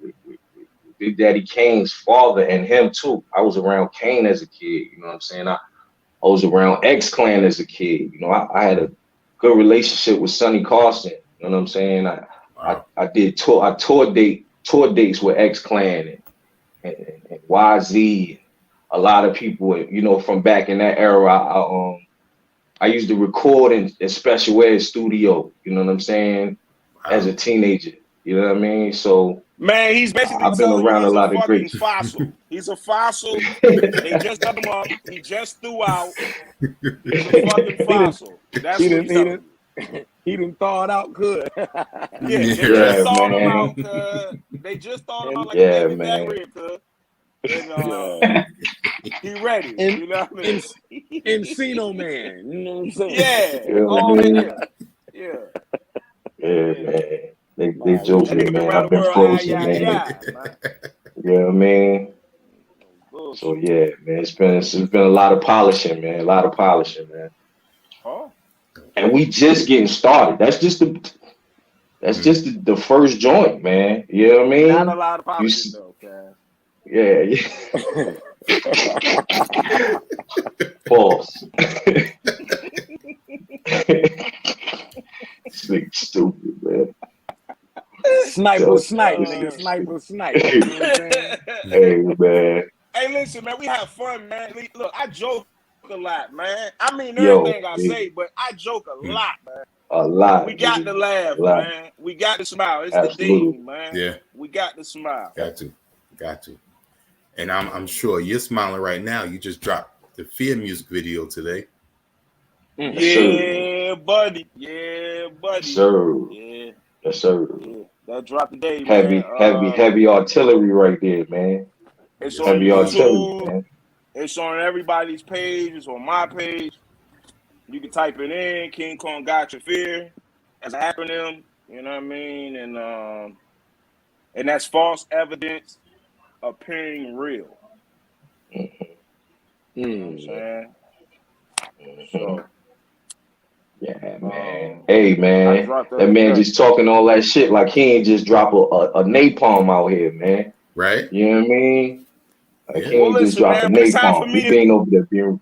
Big Daddy Kane's father and him too. I was around Kane as a kid, you know what I'm saying? I was around X Clan as a kid. You know, I had a good relationship with Sonny Carson. You know what I'm saying? I did tour dates with X Clan and YZ. A lot of people, you know, from back in that era. I used to record in special ed studio. You know what I'm saying? As a teenager. You know what I mean? So, man, he's basically I've been telling you around a he's lot a of fucking greats. fossil. He's a fossil. They just dug him up. He just threw out. He's a fucking fossil. That's what he's telling you. He done thawed out good. They just thawed him out, cuz. They just thawed him out like David Daggett, cuz. And he ready. You know what I mean? Encino Man. You know what I'm saying? Yeah. All that. Yeah. Yeah, man. They joking, man. I've been frozen, man. You know what I mean? So yeah, man. It's been a lot of polishing, man. A lot of polishing, man. Oh. And we just getting started. That's just the first joint, man. You know what I mean? Not a lot of polishing though, cuz. Yeah. False. Stupid, man. Sniper, nigga. Sniper, snipe. You know what I'm saying? Hey, man. Hey, listen, man. We have fun, man. Look, I joke a lot, man. I mean everything I say, but I joke a lot, man. A lot. We got to laugh, man. We got to smile. It's Absolutely. the thing, man. Yeah. We got to smile. Got to. And I'm sure you're smiling right now. You just dropped the Fear music video today. Yeah, buddy. Yeah, buddy. Sir. Yeah. Yes, sir. Yeah. That dropped today, Heavy artillery right there, man. It's heavy on artillery, YouTube. man. It's on everybody's page. It's on my page. You can type it in, King Kong Got Your Fear, as an acronym. You know what I mean? And that's false evidence appearing real. You know what I'm saying? So, yeah, man. Hey, man. That man today. just talking all that shit like he ain't just drop a napalm out here, man. Right? You know what I mean? Like he Well, ain't just listen, drop a man, when it's time napalm. for me He ain't over there being.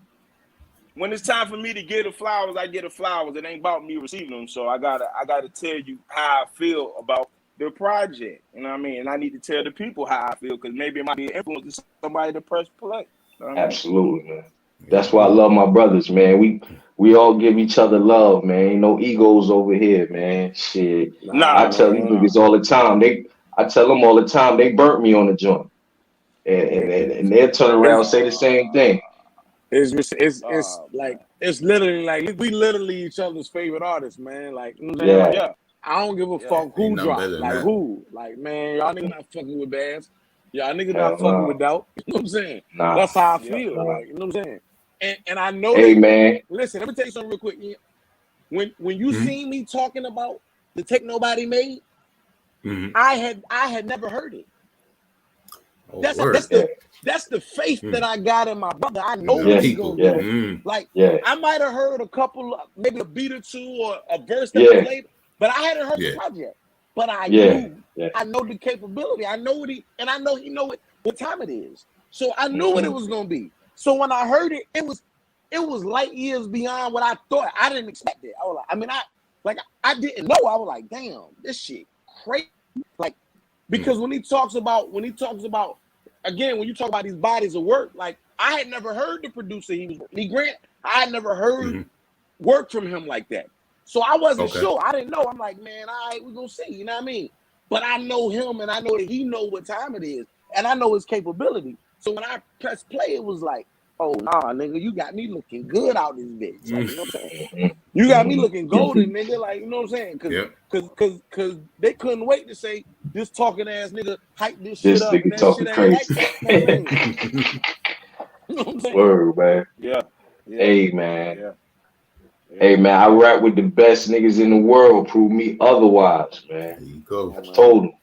When it's time for me to get the flowers, I get the flowers. It ain't about me receiving them. So I gotta tell you how I feel about the project. You know what I mean? And I need to tell the people how I feel because maybe it might be an influence to somebody to press play. You know what I mean? Absolutely, man. That's why I love my brothers, man. We all give each other love, man. Ain't no egos over here, man. Shit. I tell these niggas all the time. I tell them all the time they burnt me on the joint. And they'll turn around and say the same thing. It's like it's literally like we literally each other's favorite artists, man. Like, you know what I'm saying? Like, I don't give a fuck who dropped. Like who? Like, man, y'all niggas not fucking with Bass. Y'all niggas not fucking with Doubt. You know what I'm saying? That's how I feel. Like, you know what I'm saying? And I know man. Listen, let me tell you something real quick. When you see me talking about the Take Nobody Made, I had never heard it. Oh, that's the faith that I got in my brother. I know what he's gonna do. Like, I might have heard a couple, maybe a beat or two or a verse that was later, but I hadn't heard the project. But I knew, I know the capability. I know I know he know what time it is. So I knew what it was gonna be. So when I heard it, it was light years beyond what I thought. I didn't expect it. I was like, I didn't know. I was like, damn, this shit crazy. Like, because when he talks about again, when you talk about these bodies of work, like I had never heard the producer Lee Grant. I had never heard work from him like that. So I wasn't sure. I didn't know. I'm like, man, all right, we're gonna see, you know what I mean? But I know him and I know that he know what time it is, and I know his capability. So when I pressed play, it was like, oh nah, nigga, you got me looking good out this bitch. Like, you know what I'm saying? Mhm. You got me looking golden, nigga. Like, you know what I'm saying? Yep. Cause they couldn't wait to say this talking ass nigga hype this shit This up. nigga That talking shit ain't like crazy. that. Man. You know what I'm saying? Word, man. Yeah. Hey, man. Yeah. Hey, man, I rap with the best niggas in the world. Prove me otherwise, man. There you go. I told him.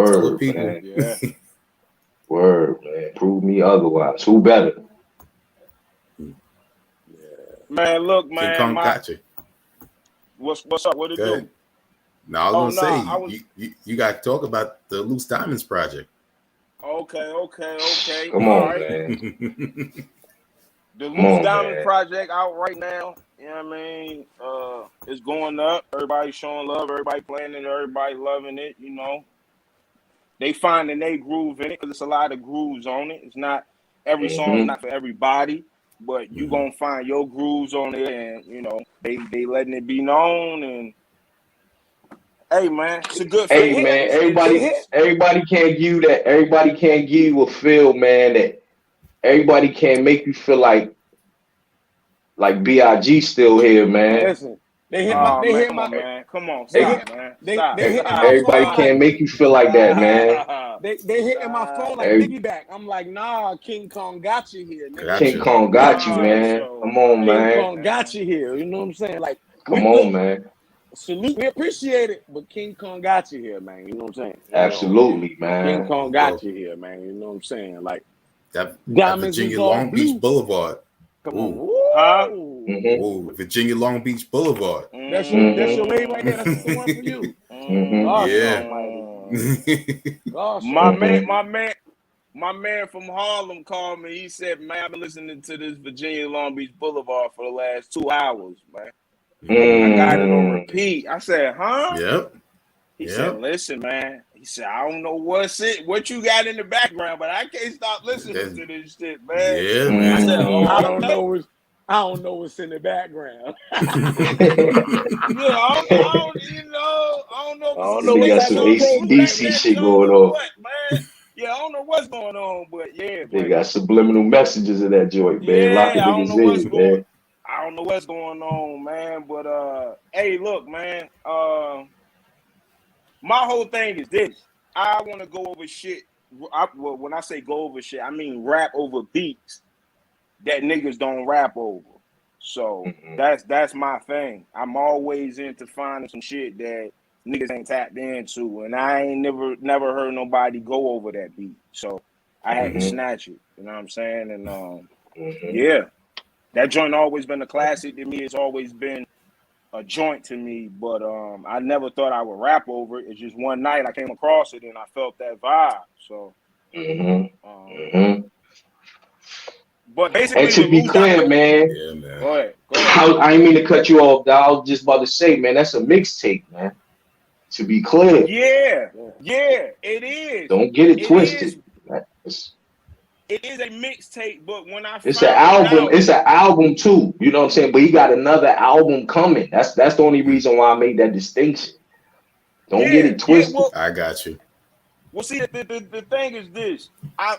Tell the Word, people. man. Yeah. Word, man. Prove me otherwise. Who better? Man, look, King man. Kong got you. What's up? What it Go do? ahead. Now I was gonna say I was you got to talk about the Loose Diamonds project. okay. Come All on, right. man. The Come Loose on, Diamond man. project out right now. You know what I mean? It's going up. Everybody showing love. Everybody playing it. Everybody loving it. You know, they finding their groove in it because it's a lot of grooves on it. It's not every song is Mm-hmm. not for everybody, but you Mhm. gonna find your grooves on it, and you know they letting it be known. And hey, man, it's a good Hey, feeling. man. It's Everybody can't give you that. Everybody can't give you a feel, man. That everybody can't make you feel like Big still here, man. Listen, they hit my oh they man, hit come my on, man, come on, they Hey, hit stop, man, they stop, hitting my stop, everybody phone stop, like can't make you feel like that, man. stop, they hitting my phone stop. like Every, piggyback. I'm like, nah, King Kong got you here, nigga. King Gotcha. Kong You know what got I'm you, saying? man. So Come on, King man. Kong got you here. You know what I'm saying? Like, Come we on, look, man. salute, we appreciate it, but King Kong got you here, man. You know what I'm saying? You know, Absolutely, King man. There Kong you go. got you here, man. You know what I'm saying? Like, That diamonds is Virginia all Long Beach blue. Boulevard. Come Ooh. on, huh? woo! Mm-hmm. Ooh, Virginia Long Beach Boulevard. That's your wave right there. That's the one for you. Mm-hmm. Gosh Yeah. Almighty, Gosh My man, Almighty. Mm-hmm. my man, my man from Harlem called me. He said, "Man, I've been listening to this Virginia Long Beach Boulevard for the last 2 hours, man. I got it on Mm. repeat." I said, "Huh?" Yep. He said, Yep. "Listen, man." He said, "I don't know what you got in the background, but I can't stop listening That's, to this shit, man." yeah, I man. said, I "Oh, Mm. don't okay." know what's in the background. Yeah, I don't know if I it's don't a know They what got Spanish type some of song intro in the music. back of AC that shit joint going or on. what, man. Yeah, I don't know what's going on, but They got subliminal messages in that joint, man. Lock the yeah, niggas in, man. I don't know what's going on, man. But hey, look, man. My whole thing is this. I want to go over shit. Well, when I say go over shit, I mean rap over beats that niggas don't rap over. So Mm-hmm. that's my thing. I'm always into finding some shit that niggas ain't tapped into, and I ain't never heard nobody go over that beat. So I had to Mm-hmm. snatch it. You know what I'm saying? And Mm-hmm. yeah, that joint always been a classic to me. It's always been a joint to me, but I never thought I would rap over it. It's just one night I came across it and I felt that vibe. So, Mm-hmm. um, Mm-hmm. but And basically to with be Lou Diamond, clear, man, Yeah, man. go ahead. I didn't mean to cut you off, dog. I was just about to say, man, that's a mixtape, man. To be clear, Yeah, Yeah. yeah, it is. don't get it It is. twisted. It's, It is a mixtape, but when I it's an found album. out, It's an album too. You know what I'm saying? But he got another album coming. That's the only reason why I made that distinction. Don't get it yeah, twisted. well, I got you. see, the thing is this.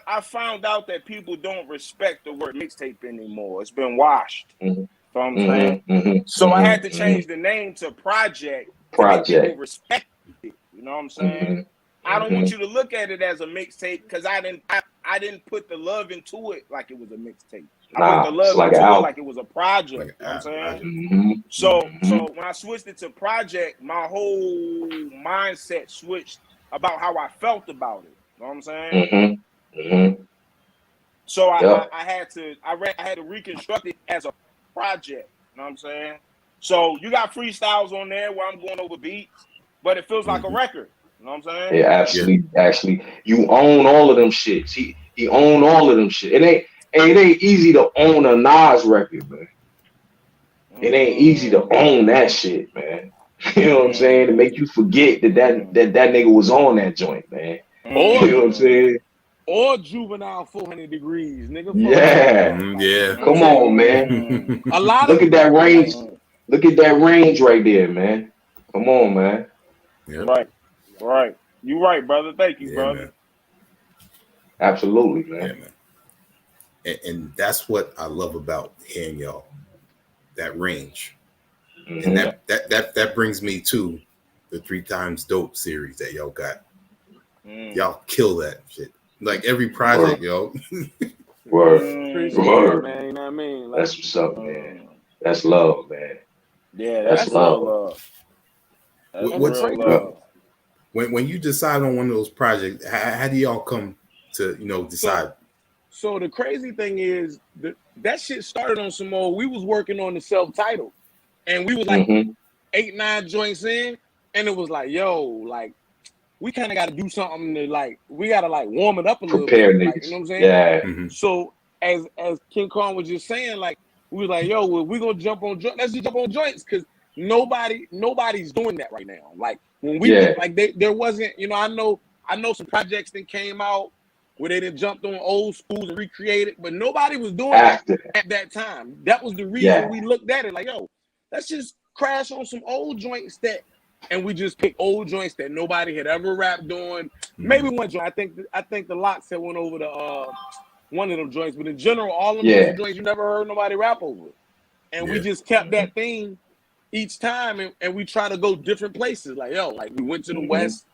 I found out that people don't respect the word mixtape anymore. It's been washed. Mm-hmm. You know what I'm saying? Mm-hmm. Mm-hmm. So I had to Mm-hmm. Mm-hmm. change the name to Project to make people Project. respect it. You know what I'm saying? Mm-hmm. I don't Mm-hmm. want you to look at it as a mixtape because I didn't put the love into it like it was a mixtape. I put the Nah, it's love like an into it album. like it was a project. Like You know what I'm a saying? project. Mm-hmm. So Mm-hmm. when I switched it to project, my whole mindset switched about how I felt about it. You know what I'm saying? Mm-hmm. Mm-hmm. So Yep. I had to reconstruct it as a project. You know what I'm saying? So you got freestyles on there where I'm going over beats, but it feels like a Mm-hmm. record. You know what I'm saying? Yeah, Yeah. actually, you own all of them shits. He own all of them shit. It ain't easy to own a Nas record, man. It ain't easy to own that shit, man. You know what I'm saying? To make you forget that nigga was on that joint, man. Or You know what I'm saying? or juvenile 400 degrees, nigga. Fuck is you talking Yeah. about? Mm, Like, you yeah. know what I'm Come saying? on, man. A lot of Look them at that don't. range. Like, Look at that range right there, man. Come on, man. Yep. Right. You right, brother. Thank you, Yeah, brother. man. Absolutely, Yeah, man. man. And that's what I love about hearing y'all, that range. Mm-hmm. And that brings me to the 3 Times Dope series that y'all got. Y'all kill that shit. Like every project, yo. Word. Appreciate Word. it, man. You know what I mean? Like, That's what's up, man. That's love, man. Yeah, That's love. real love. That's What's real love. when you decide on one of those projects, how do y'all come to decide? So the crazy thing is that shit started on some old. We was working on the self-titled, and we was like 8-9 joints in, and it was like, yo, like we kind of got to do something to like we got to like warm it up a little bit, like, you know what I'm saying? Yeah. Mm-hmm. So as King Kong was just saying, like we was like, yo, well, we gonna jump on joints. Let's just jump on joints because nobody's doing that right now. Like when we like there wasn't, I know some projects that came out where they done jumped on old schools and recreated, but nobody was doing that at that time. That was the reason we looked at it like, yo, let's just crash on some old joints and we just pick old joints that nobody had ever rapped on. Maybe one joint. I think the Locks had went over to one of them joints, but in general, all them joints you never heard nobody rap over. And we just kept that theme each time, and we try to go different places. Like, yo, like we went to the West,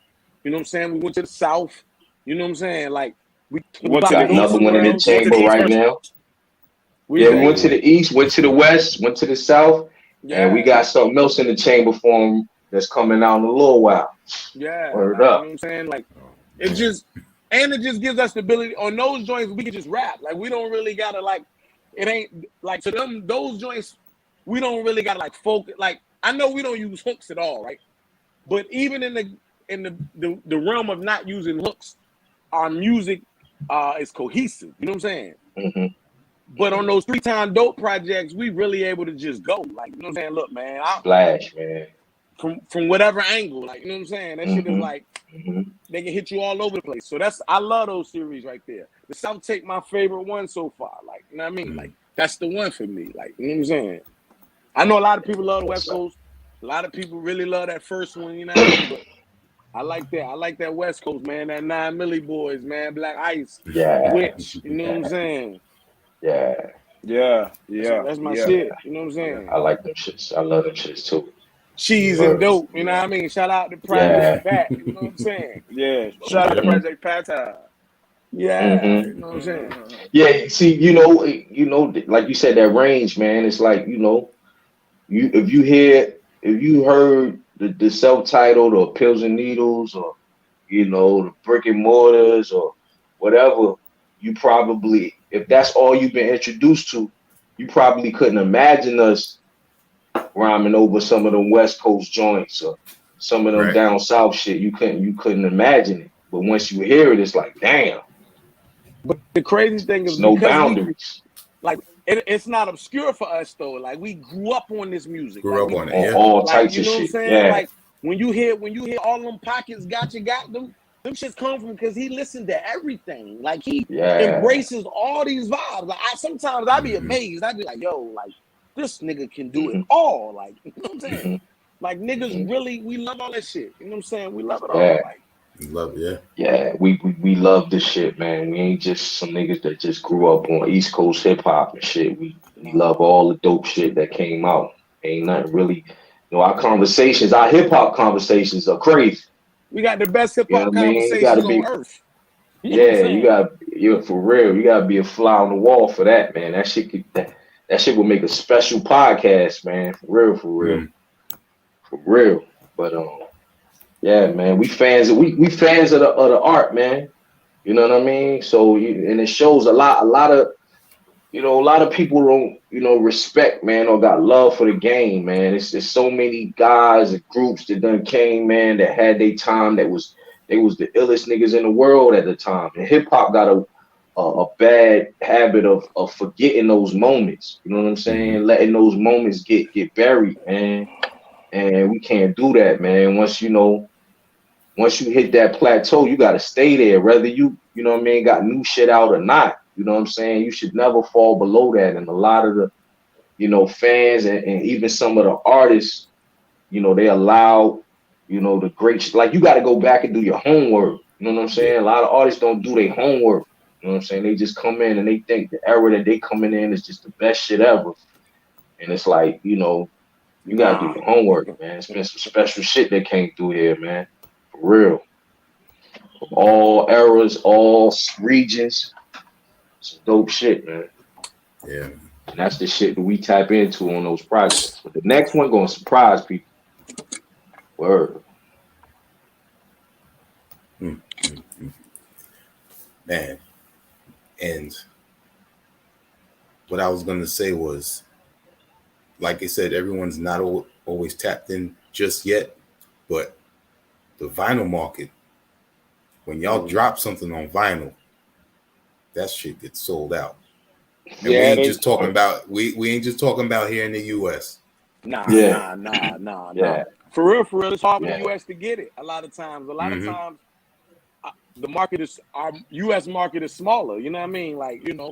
you know what I'm saying? We went to the South, you know what I'm saying? Like we got another one in the chamber right now. We went to the East, went to the West, went to the South, and we got something else in the chamber for them that's coming out in a little while. Yeah, Word like, up. you know what I'm saying? Like it just gives us the ability on those joints we can just rap. Like we don't really gotta like it ain't like to them those joints we don't really gotta like focus. Like I know we don't use hooks at all, right? But even in the realm of not using hooks, our music is cohesive. You know what I'm saying? Mm-hmm. But on those 3 Times Dope projects, we really able to just go. Like, you know what I'm saying? Look, man, Splash, man. From whatever angle, like, you know what I'm saying? That shit is like they can hit you all over the place. So I love those series right there. The South Take my favorite one so far. Like, you know what I mean? Like, that's the one for me. Like, you know what I'm saying? I know a lot of people love the West Coast. A lot of people really love that first one, you know what I mean? But I like that. I like that West Coast, man. That 9 Milli Boys, man. Black Ice, Witch. You know what I'm saying? Yeah. That's my shit. You know what I'm saying? I like them shits. I love them shits too. Cheese and dope. You know what I mean? Shout out to Project Pat. You know what I'm saying? Yeah. Shout out to Project Pat. Yeah. You know what I'm saying? Yeah. See, you know, like you said, that range, man. It's like, if you heard the self-titled or Pills and Needles or the Brick and Mortars or whatever, you probably, if that's all you've been introduced to, you probably couldn't imagine us rhyming over some of them West Coast joints or some of them down south shit. You couldn't imagine it. But once you hear it, it's like, damn. But the crazy thing is no because boundaries. It's not obscure for us though. Like we grew up on this music. On all types you of know shit. What I'm saying? Like when you hear all them pockets got them shits come from because he listened to everything. Like he embraces all these vibes. Like sometimes I be amazed. I be like, yo, like this nigga can do it all. Like, you know what I'm saying? Like niggas really, we love all that shit. You know what I'm saying? We love it all. Like we love it, yeah, we love this shit, man. We ain't just some niggas that just grew up on East Coast hip hop and shit. We love all the dope shit that came out. Ain't nothing really. Our conversations, our hip hop conversations are crazy. We got the best hip hop conversations on earth. For real. You gotta be a fly on the wall for that, man. That shit would make a special podcast, man. For real. For real. But yeah, man, we fans of the art, man. You know what I mean? So and it shows a lot of people don't respect, man, or got love for the game, man. It's so many guys and groups that done came, man, that had their time, they was the illest niggas in the world at the time. And hip hop got a bad habit of forgetting those moments. You know what I'm saying? Letting those moments get buried, man. And we can't do that, man. Once you hit that plateau, you got to stay there, whether you know what I mean, got new shit out or not. You know what I'm saying? You should never fall below that. And a lot of the, fans and even some of the artists, they allow, the great, like you got to go back and do your homework. You know what I'm saying? A lot of artists don't do their homework. You know what I'm saying? They just come in and they think the era that they coming in is just the best shit ever. And it's like, you know, you gotta do your homework, man. It's been some special shit that came through here, man. For real. From all eras, all regions. Some dope shit, man. Yeah. And that's the shit that we tap into on those projects. But the next one gonna surprise people. Word. Man. And what I was gonna say was, like I said, everyone's not always tapped in just yet, but the vinyl market, when y'all drop something on vinyl, that shit gets sold out. And we ain't just talking about we ain't just talking about here in the US. Nah. Yeah. For real, it's hard for the US to get it. A lot of times, the market is our US market is smaller. You know what I mean? Like, you know,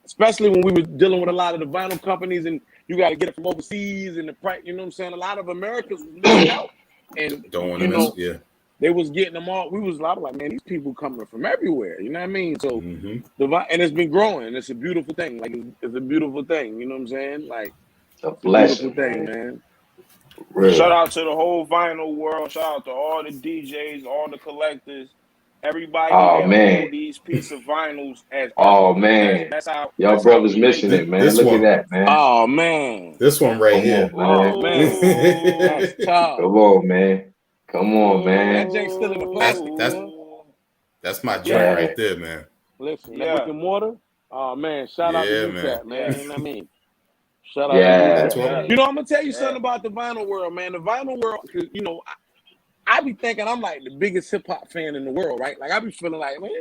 especially when we were dealing with a lot of the vinyl companies, and you got to get it from overseas, and the price. You know what I'm saying? A lot of Americans was missing out, and don't want to miss. Yeah. They was getting them all. We was a lot of like, man, these people coming from everywhere. You know what I mean? So and it's been growing. It's a beautiful thing. Like it's a beautiful thing. You know what I'm saying? Like it's a blessing, thing, man. Really. Shout out to the whole vinyl world. Shout out to all the DJs, all the collectors, everybody that hold these pieces of vinyls as art. That's how y'all brothers missing it, man. Look at that, man. Oh man, this one right here. Oh man, that's tough. Come on, man. Come on, man. That Jake's still in the plastic. That's my joint right there, man. Listen, that brick and mortar. Oh man, shout out to you, Cat, man. You know what I mean? Shout out to you. You know, I'm gonna tell you something about the vinyl world, man. The vinyl world, cause you know, I be thinking I'm like the biggest hip hop fan in the world, right? Like I be feeling like, man,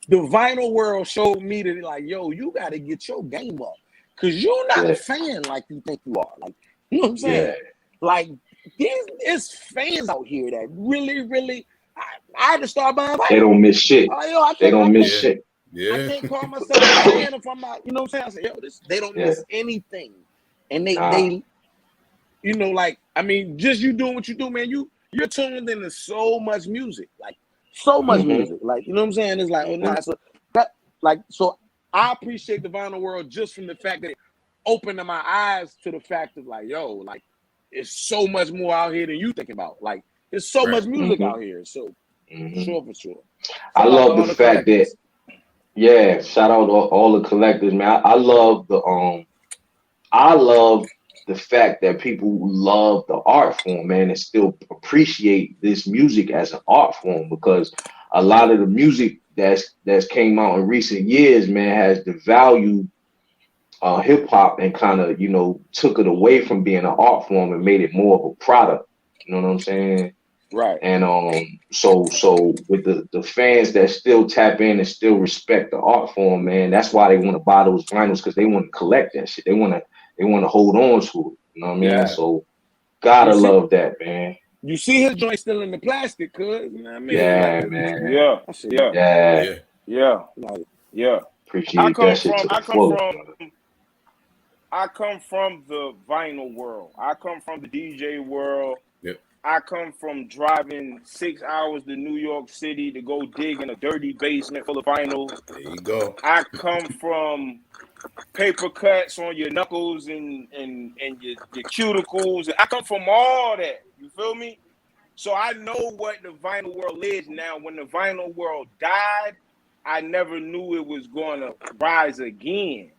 the vinyl world showed me that, like, yo, you got to get your game up, cause you're not a fan like you think you are. Like, you know what I'm saying? Yeah. Like, there's fans out here that really. I had to start buying vinyl. They don't miss shit. They don't miss shit. Yeah. I can't call myself a fan if I'm not, you know what I'm saying? I say, yo, they don't miss anything. And they, you know, like, I mean, just you doing what you do, man, you're tuned into so much music. Like, so much music. Like, you know what I'm saying? It's like, oh, nah, so I appreciate the vinyl world just from the fact that it opened my eyes to the fact of like, yo, like, it's so much more out here than you think about. Like, there's so much music out here. So, for sure. I love the fact that, shout out to all the collectors, man. I love the fact that people love the art form, man, and still appreciate this music as an art form, because a lot of the music that's came out in recent years, man, has devalued hip hop and kind of, you know, took it away from being an art form and made it more of a product. You know what I'm saying? Right. And so with the fans that still tap in and still respect the art form, man, that's why they want to buy those vinyls, because they want to collect that shit. They want to hold on to it. You know what I mean? Yeah. So gotta love that, man. You see his joint still in the plastic, cuz, you know what I mean? Yeah, like, man. Yeah. Appreciate that shit to the fullest. I come from the vinyl world. I come from the DJ world. Yep. I come from driving 6 hours to New York City to go dig in a dirty basement full of vinyl. There you go. I come from paper cuts on your knuckles and your cuticles. I come from all that. You feel me? So I know what the vinyl world is now. When the vinyl world died, I never knew it was going to rise again.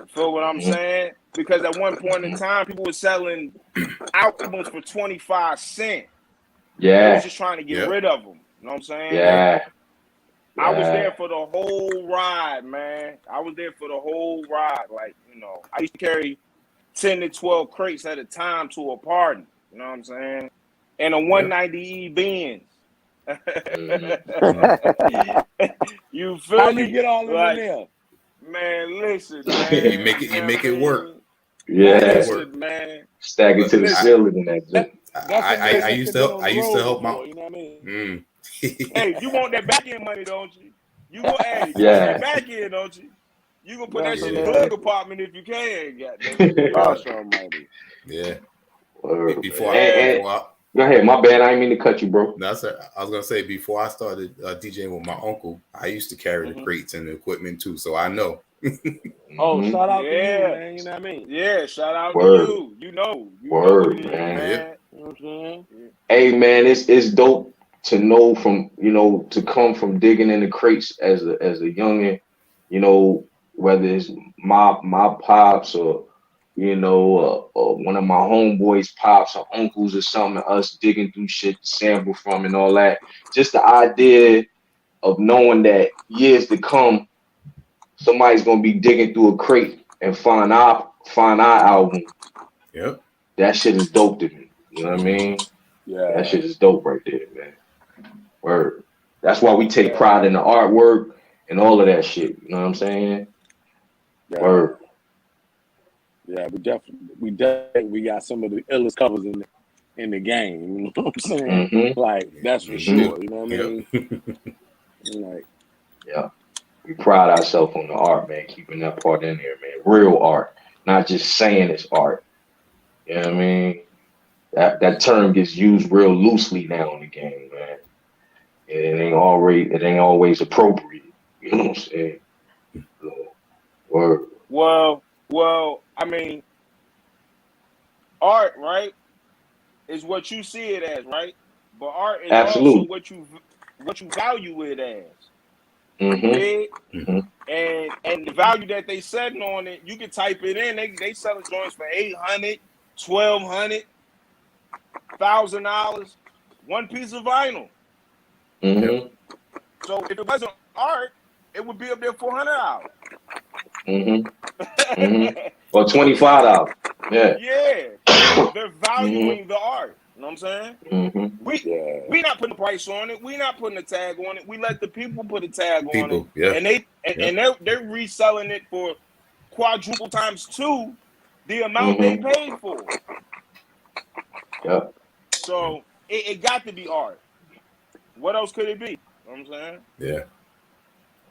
Feel what I'm saying? Because at one point in time, people were selling albums for 25 cents. They was just trying to get rid of them. You know what I'm saying? I was there for the whole ride, man. I was there for the whole ride. Like, you know, I used to carry 10 to 12 crates at a time to a party. You know what I'm saying? And a 190E Benz. You feel How me? you get all of them in there? Man, listen, man. you make it work. Listen, man. Stack it to the ceiling in that shit. I used to help my. You know what I mean? Hey, you want that back end money, don't you? You want that back end, don't you? You gonna put that shit in the glove compartment if you can, goddamn. Yeah. Before Go ahead, my bad. I didn't mean to cut you, bro. That's it. I was gonna say before I started DJing with my uncle, I used to carry the crates and the equipment too, so I know. Oh, shout out to you, Yeah. man. You know what I mean? Yeah, shout out Word. to you. You know Word, what it is, man. man. You know what I'm saying? Hey, man, it's dope to know from to come from digging in the crates as a youngin, whether it's my pops or one of my homeboys pops or uncles or something, us digging through shit to sample from and all that. Just the idea of knowing that years to come, somebody's gonna be digging through a crate and find our album. Yep. That shit is dope to me. You know what I mean? Yeah. That shit is dope right there, man. Word. That's why we take pride in the artwork and all of that shit. You know what I'm saying? Yeah. Word. Yeah, we definitely got some of the illest covers in the game. You know what I'm saying? Mm-hmm. Like that's for sure. You know what I mean? Like, yeah. We pride ourselves on the art, man, keeping that part in there, man. Real art, not just saying it's art. You know what I mean? That term gets used real loosely now in the game, man. It ain't always appropriate. You know what I'm saying? So, word. Well, I mean, art, right, is what you see it as, right? But art is Absolutely. also what you value it as. Mm-hmm. Mm-hmm. And the value that they setting on it, you can type it in. They selling joints for $800, $1,200, $1,000, one piece of vinyl. Mm-hmm. So if it wasn't art, it would be up there $400. Mm-hmm. Mm-hmm. Or $25. Yeah. Yeah. They're valuing the art. You know what I'm saying? Mm-hmm. We not putting a price on it. We not putting a tag on it. We let the people put a tag on it. Yeah. And they're reselling it for quadruple times 2 the amount they paid for. Yep. So it got to be art. What else could it be? You know what I'm saying? Yeah.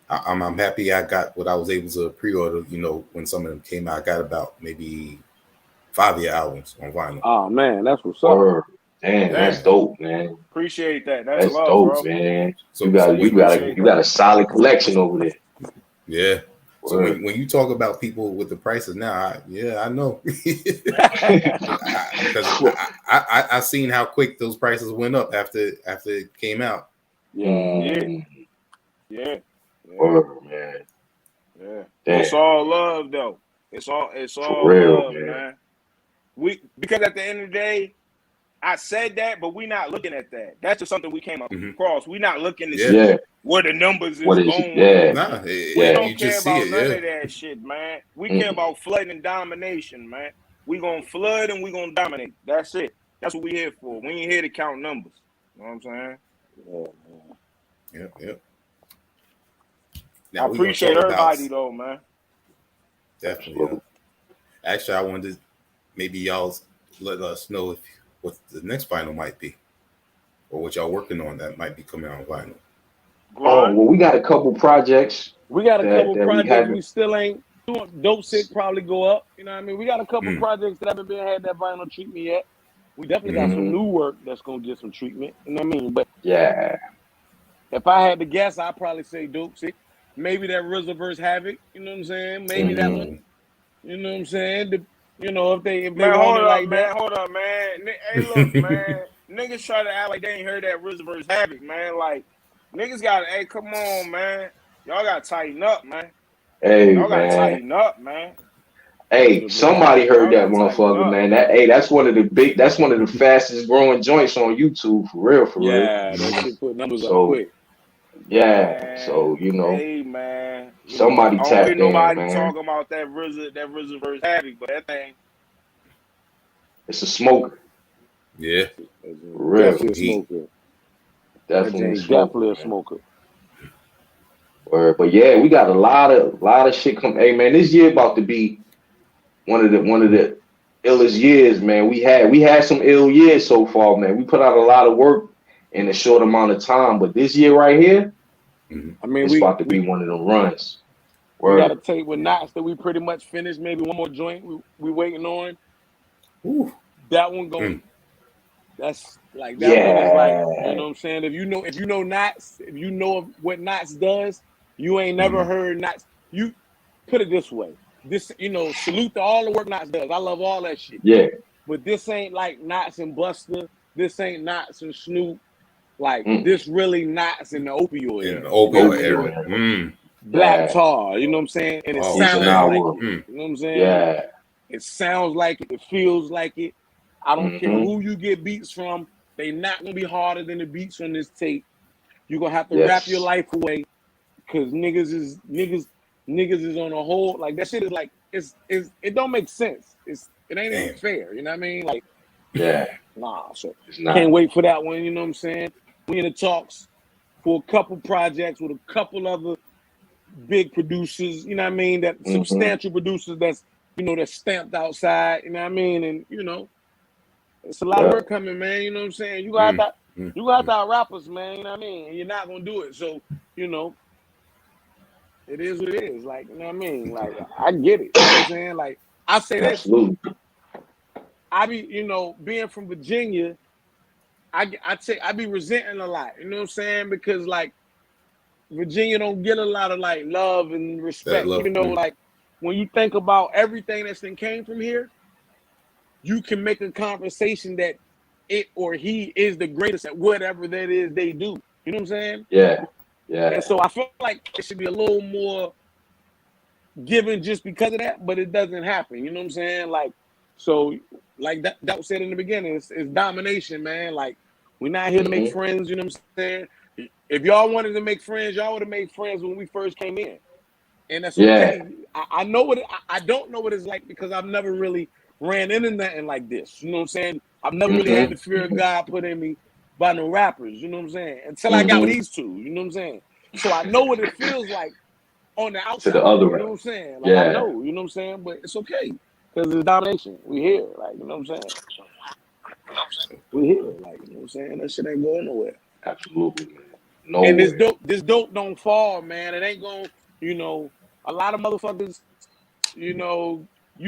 I'm happy I got what I was able to pre-order, when some of them came out. I got about maybe 5 of your albums on vinyl. Oh man, that's what's up. Damn, that's dope, man. Appreciate that. That's love, dope, bro. Man. So you got a solid collection over there. Yeah. So when you talk about people with the prices now, I know. Because I seen how quick those prices went up after it came out. Yeah. Word, man. Yeah. Damn. It's all love, though. It's all For real, love, man. Because at the end of the day, I said that, but we're not looking at that. That's just something we came across. We're not looking to see where the numbers is going. Nah, we don't care about none of that shit, man. We care about flooding and domination, man. We gonna flood and we gonna dominate. That's it. That's what we here for. We ain't here to count numbers. You know what I'm saying? Yep. Now, I appreciate everybody though, man. Definitely. Actually, I wanted to maybe y'all let us know what the next vinyl might be, or what y'all working on that might be coming out on vinyl. Oh, well, we got a couple projects. We got a couple projects we still ain't doing. Dope Sick probably go up. You know what I mean? We got a couple projects that haven't had that vinyl treatment yet. We definitely got some new work that's gonna get some treatment. You know what I mean? But if I had to guess, I'd probably say Dope Sick. Maybe that RZA Havoc. You know what I'm saying? Maybe that one. You know what I'm saying? If they want it like that. Hold up, man. Hey, look, man. Niggas try to act like they ain't heard that RZA Havoc, man. Like, niggas got to, hey, come on, man. Y'all got to tighten up, man. Hey, y'all got to tighten up, man. Hey, somebody heard that motherfucker, man. That's one of the fastest growing joints on YouTube, for real. Yeah, that shit put numbers up quick. Yeah, man, so hey, man. Somebody tapped in, man. I don't hear nobody talking about that RZA Havoc, but that thing. It's a smoker. Yeah. Real. Definitely a smoker. Definitely a smoker. But yeah, we got a lot of shit come. Hey man, this year about to be one of the illest years, man. We had some ill years so far, man. We put out a lot of work in a short amount of time, but this year right here, I mean, it's about to be one of them runs. We got a tape with Knox that we pretty much finished. Maybe one more joint we waiting on. Ooh. That one going. Knots. Like that one is like, you know what I'm saying? If you know Knots, if you know what Knots does, you ain't never heard Knots. You put it this way. This, salute to all the work Knots does. I love all that shit. Yeah. But this ain't like Knots and Buster. This ain't Knots and Snoop. Like this really Knots in the opioid In era. the opioid era. Black Tar, you know what I'm saying? And it sounds like it. You know what I'm saying? Yeah. It sounds like it. It feels like it. I don't care who you get beats from. They not gonna be harder than the beats on this tape. You're gonna have to rap your life away because niggas is on a whole, like that shit is like it don't make sense. It ain't even fair, you know what I mean? Like so can't wait for that one, you know what I'm saying? We in the talks for a couple projects with a couple other big producers, you know what I mean? That substantial producers that's that's stamped outside, you know what I mean? And it's a lot of work coming, man. You know what I'm saying? You got that rappers, man. You know what I mean? And you're not gonna do it. So, it is what it is. Like, you know what I mean? Like, I get it. You know what I'm saying? Like, I say this. I be, being from Virginia, I be resenting a lot. You know what I'm saying? Because like Virginia don't get a lot of like love and respect. Even though like when you think about everything that's been came from here, you can make a conversation that it or he is the greatest at whatever that is they do. You know what I'm saying? Yeah. And so I feel like it should be a little more given just because of that, but it doesn't happen. You know what I'm saying? Like, so like that was said in the beginning, it's domination, man. Like, we're not here to make friends. You know what I'm saying? If y'all wanted to make friends, y'all would have made friends when we first came in, and that's okay. I know what I don't know what it's like because I've never really ran into nothing like this. You know what I'm saying? I've never really had the fear of God put in me by no rappers. You know what I'm saying? Until I got with these two. You know what I'm saying? So I know what it feels like on the outside. To the other you know what I'm saying? Like I know. You know what I'm saying? But it's okay because it's domination. We here. Like, you know what I'm saying? We here. Like, you know what I'm saying? That shit ain't going nowhere. Absolutely, man. No. And this dope don't fall, man. It ain't going, a lot of motherfuckers, you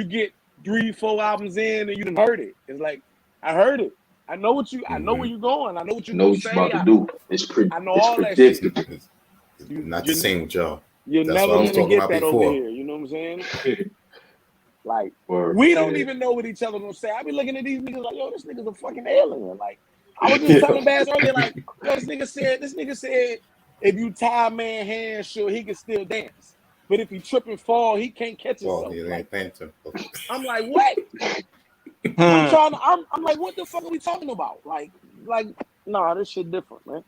get 3-4 albums in and you done heard it. It's like, I heard it. I know what I know where you're going. I know what you're going to say. About to do. I know all that shit. Not the same with y'all. You're That's never what going to get that over here. You know what I'm saying? Like, we don't even know what each other going to say. I be looking at these niggas like, yo, this nigga's a fucking alien. Like, I was just telling Bass earlier, like, yo, this nigga said, if you tie a man's hands, sure, he can still dance. But if he trip and fall, he can't catch himself. I'm like, what? I'm like, what the fuck are we talking about? Like, nah, this shit different, man.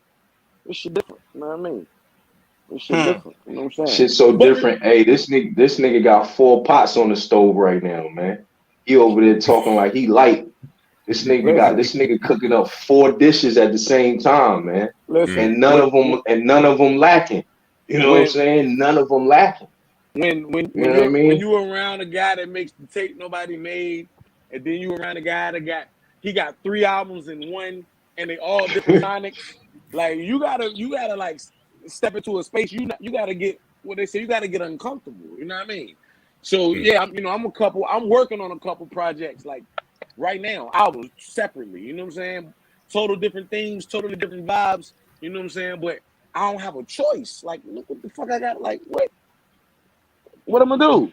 This shit different. You know what I mean? This shit different. You know what I'm saying? Shit so different. Hey, this nigga got 4 pots on the stove right now, man. He over there talking like he light. This nigga cooking up 4 dishes at the same time, man. Listen, and none of them lacking. You know what I'm saying? None of them lacking. When you around a guy that makes the tape nobody made, and then you around a guy that got 3 albums in one, and they all different sonics. Like you gotta like step into a space. You gotta get what they say. You gotta get uncomfortable. You know what I mean? So yeah, I'm working on a couple projects like right now, albums separately. You know what I'm saying? Total different themes, totally different vibes. You know what I'm saying? But I don't have a choice. Like, look what the fuck I got. Like, what I'm gonna do?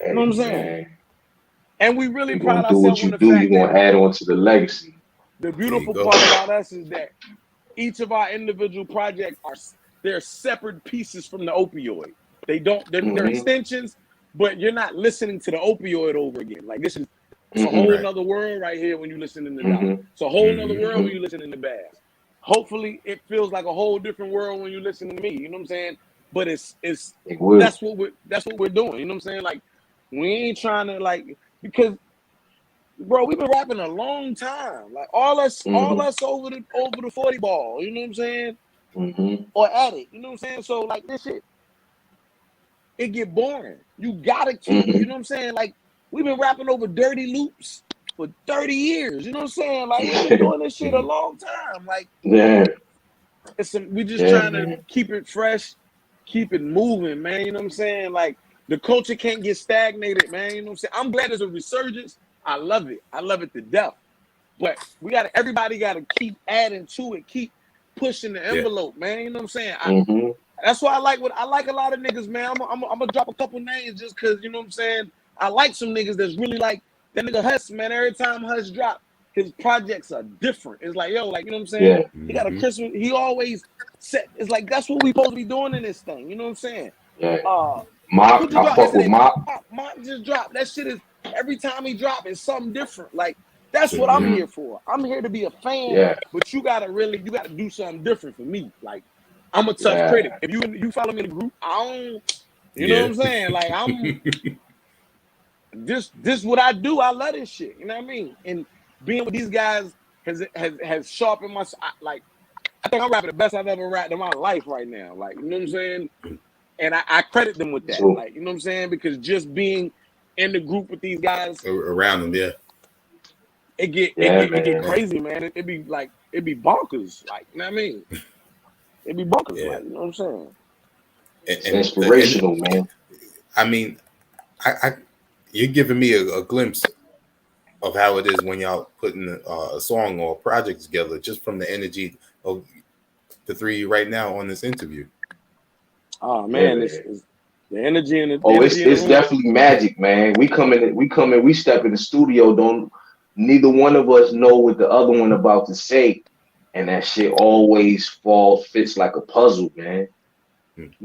You know what I'm saying? Man. And we really you pride gonna do ourselves what you on the do. fact You gonna add on to the legacy. The beautiful part about us is that each of our individual projects they're separate pieces from the opioid. They're extensions, but you're not listening to the opioid over again. Like it's a whole nother world right here when you listen to the Doc. It's a whole nother world when you listen to Bass. Hopefully it feels like a whole different world when you listen to me. You know what I'm saying? But that's what we're doing. You know what I'm saying? Like we ain't trying to because bro, we've been rapping a long time. Like all us over the 40 ball. You know what I'm saying? Or at it. You know what I'm saying? So like this shit, it get boring. You gotta keep. You know what I'm saying? Like we've been rapping over dirty loops for 30 years. You know what I'm saying? Like we've been doing this shit a long time. Like we just trying to keep it fresh, keep it moving, man. You know what I'm saying? Like the culture can't get stagnated, man. You know what I'm saying? I'm glad there's a resurgence. I love it. I love it to death. But everybody gotta keep adding to it, keep pushing the envelope, man. You know what I'm saying? That's why I like a lot of niggas, man. I'm gonna drop a couple names just cause you know what I'm saying. I like some niggas that's really like that nigga Huss, man. Every time Huss drop, his projects are different. It's like, yo, like, you know what I'm saying? Yeah. He got a Christmas, he always set, it's like that's what we supposed to be doing in this thing. You know what I'm saying? Yeah. Who Mop, just I dropped fuck with yesterday? Mop. Mop just dropped. That shit is every time he drop, it's something different. Like that's what I'm here for. I'm here to be a fan, but you gotta do something different for me. Like I'm a tough critic. If you follow me in the group, I don't, you know what I'm saying? Like I'm this what I do. I love this shit. You know what I mean? And being with these guys has sharpened my like. I think I'm rapping the best I've ever rapped in my life right now. Like, you know what I'm saying? And I credit them with that. Like, you know what I'm saying? Because just being in the group with these guys around them, it get crazy, man. It be bonkers. Like, you know what I mean? It be bonkers, like, you know what I'm saying? It's inspirational, man. I mean, you're giving me a glimpse of how it is when y'all putting a song or a project together, just from the energy of the three of you right now on this interview. Oh man, it's the energy and it's definitely magic, man. We come in, we step in the studio, neither one of us know what the other one about to say, and that shit always fits like a puzzle, man.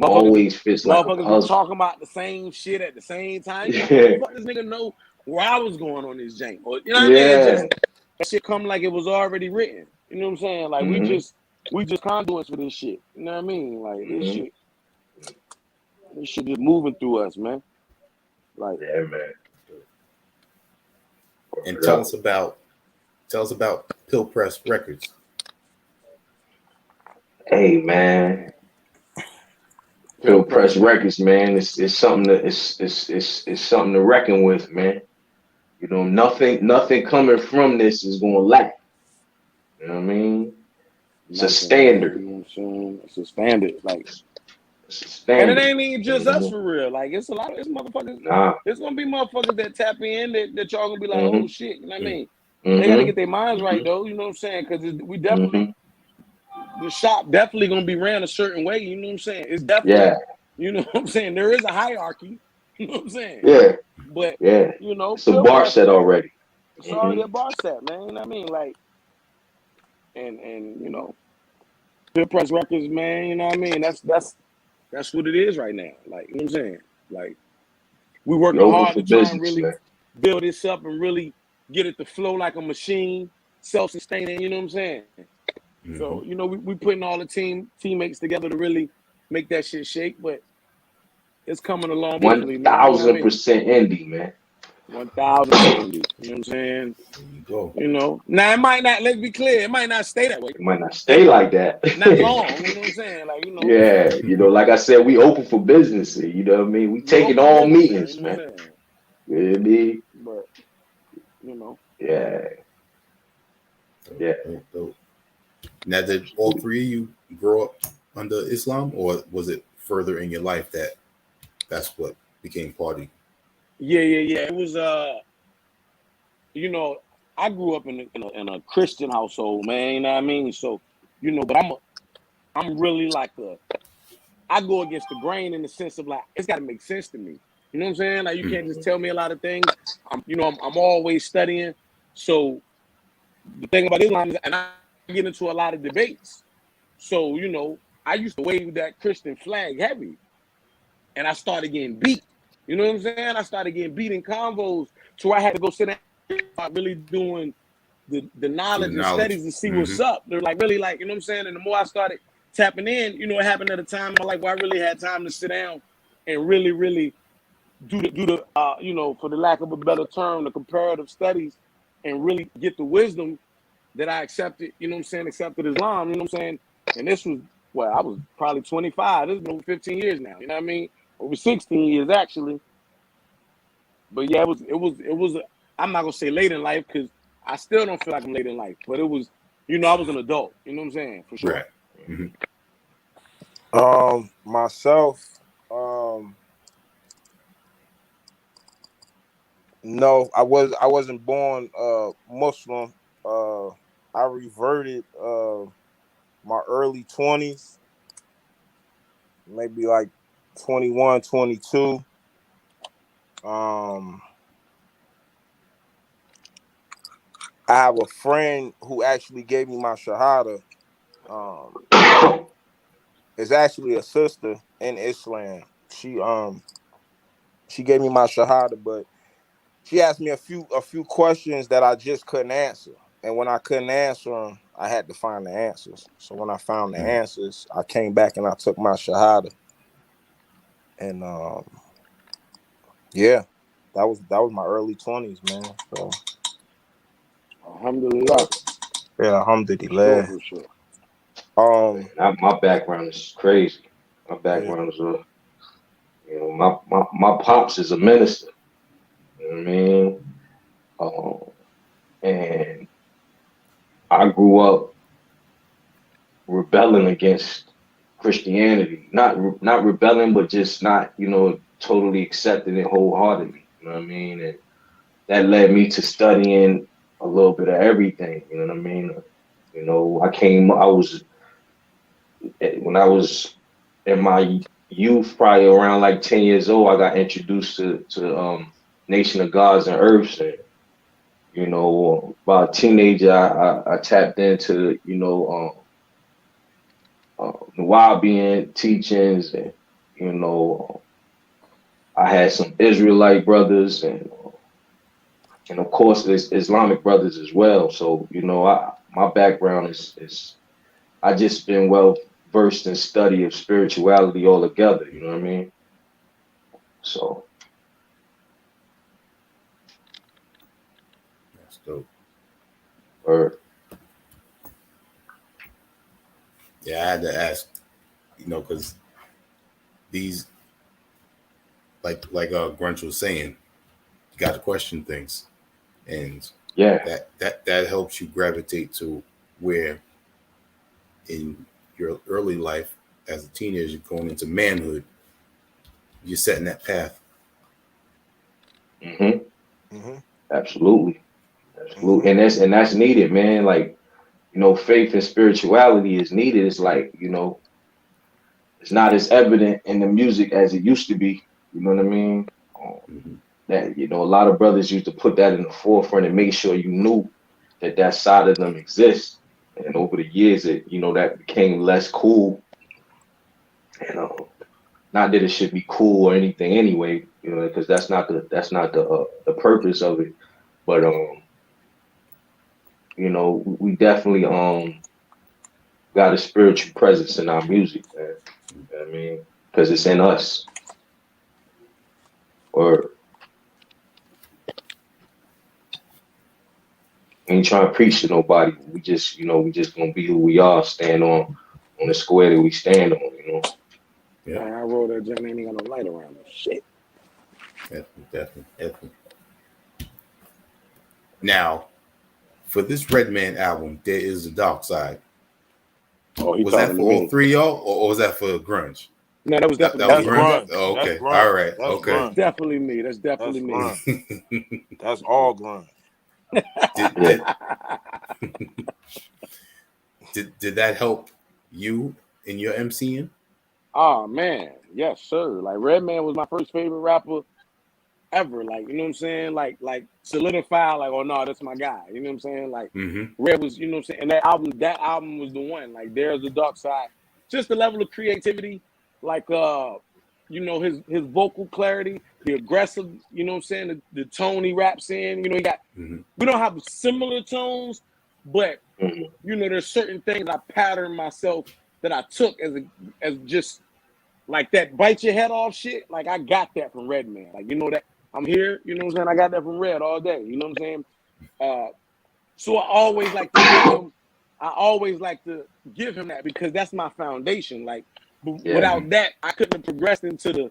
Always fits like a puzzle. Motherfuckers be talking about the same shit at the same time. You know, fuck this nigga know where I was going on this jank. Or, you know what I mean? It's just, that shit come like it was already written. You know what I'm saying? Like we just conduits for this shit. You know what I mean? Like this shit just moving through us, man. Like man. And tell us about Pill Press Records. Hey man. Pill Press Records, man. It's something it's something to reckon with, man. You know, nothing coming from this is gonna lack. You know what I mean? It's a standard. You know what I'm saying? It's a standard, like. It's a standard. And it ain't even just us for real. Like it's a lot of motherfuckers. There's gonna be motherfuckers that tap in that y'all gonna be like, oh shit. You know what I mean? They gotta get their minds right though. You know what I'm saying? Because we definitely the shop definitely gonna be ran a certain way. You know what I'm saying? It's definitely you know what I'm saying. There is a hierarchy. You know what I'm saying? Yeah. But you know, it's a bar set already. It's already a bar set, man. You know what I mean? Like, and you know, Pill Press Records, man. You know what I mean? That's what it is right now. Like, you know what I'm saying? Like, we working hard to try and really build this up and really get it to flow like a machine, self-sustaining, you know what I'm saying? So, you know, we putting all the teammates together to really make that shit shake, but it's coming along. 1,000% indie, man. 1,000% indie. You know what I'm saying? There you go. You know, now it might not. Let's be clear. It might not stay that way. It might not stay like that. Not long. You know what I'm saying? Like, you know. Yeah, you know, like I said, we open for business. You know what I mean? We taking all meetings, man. You know what I mean? But you know. Yeah. Now, did all three of you grow up under Islam, or was it further in your life that's what became part of you? Yeah. It was you know, I grew up in a Christian household, man. You know what I mean? So, you know, but I'm really like I go against the grain in the sense of like it's got to make sense to me. You know what I'm saying? Like you can't just tell me a lot of things. I'm always studying. So the thing about Islam is, and I get into a lot of debates. So you know, I used to wave that Christian flag heavy, and I started getting beat. You know what I'm saying? I started getting beat in convos, so I had to go sit down. Really doing the knowledge and studies and see what's up. They're like really like, you know what I'm saying? And the more I started tapping in, you know, it happened at a time in my life where I really had time to sit down and really, really do the you know, for the lack of a better term, the comparative studies and really get the wisdom that I accepted, you know what I'm saying, accepted Islam, you know what I'm saying? And this was, I was probably 25. This has been over 15 years now, you know what I mean? Over 16 years actually. But yeah, it was I'm not gonna say late in life because I still don't feel like I'm late in life, but it was, you know, I was an adult. You know what I'm saying? For sure. Right. Myself, no, I wasn't born Muslim. I reverted my early 20s, maybe like 21, 22. I have a friend who actually gave me my shahada. It's actually a sister in Islam. She gave me my shahada, but she asked me a few questions that I just couldn't answer. And when I couldn't answer them, I had to find the answers. So when I found the answers, I came back and I took my shahada. And yeah, that was my early 20s, man. So Alhamdulillah. yeah, alhamdulillah. For sure. My background is crazy. My background is my pops is a minister. You know what I mean? And I grew up rebelling against Christianity. Not rebelling, but just not, totally accepting it wholeheartedly. You know what I mean? And that led me to studying a little bit of everything. You know what I mean? When I was in my youth, probably around like 10 years old, I got introduced to Nation of Gods and Earths. And, about a teenager, I tapped into, the Wahabian teachings, and, I had some Israelite brothers and of course there's Islamic brothers as well. So, my background is I just been well versed in study of spirituality altogether, you know what I mean? So That's dope. Yeah, I had to ask, because these, like Grunge was saying, you got to question things, and yeah. that helps you gravitate to where in your early life as a teenager going into manhood, you're setting that path. Absolutely. And that's needed, man. Like, faith and spirituality is needed. It's like, it's not as evident in the music as it used to be. You know what I mean? That, a lot of brothers used to put that in the forefront and make sure you knew that side of them exists. And over the years, that became less cool. And not that it should be cool or anything anyway, because that's not the purpose of it. But we definitely got a spiritual presence in our music, man. You know what I mean? Because it's in us. Or we ain't trying to preach to nobody. We just gonna be who we are, stand on the square that we stand on, Yeah. I rolled that joint, ain't got no light around it. Shit. Definitely. Now, for this Redman album, there is a dark side. Oh, was that for all three y'all, or was that for Grunge? No, that was definitely Grunge. Oh, okay, Grunge. all right, That's okay. Grunge. Definitely me. That's definitely me. Grunge. That's all Grunge. Did that help you in your MCing? Oh man, yes sir. Like Redman was my first favorite rapper ever. Like, you know what I'm saying? Like solidify. Like, oh no, that's my guy. You know what I'm saying? Like Red was, you know what I'm saying? And that album was the one. Like, There's the Dark Side. Just the level of creativity, like his vocal clarity, the aggressive, you know what I'm saying, the tone he raps in. He got we don't have similar tones, but there's certain things I pattern myself that I took as just like that bite your head off shit. Like, I got that from Redman. Like, that I'm here, you know what I'm saying? I got that from Red all day. You know what I'm saying? So I always like to give him that because that's my foundation. Like, without that, I couldn't have progressed into the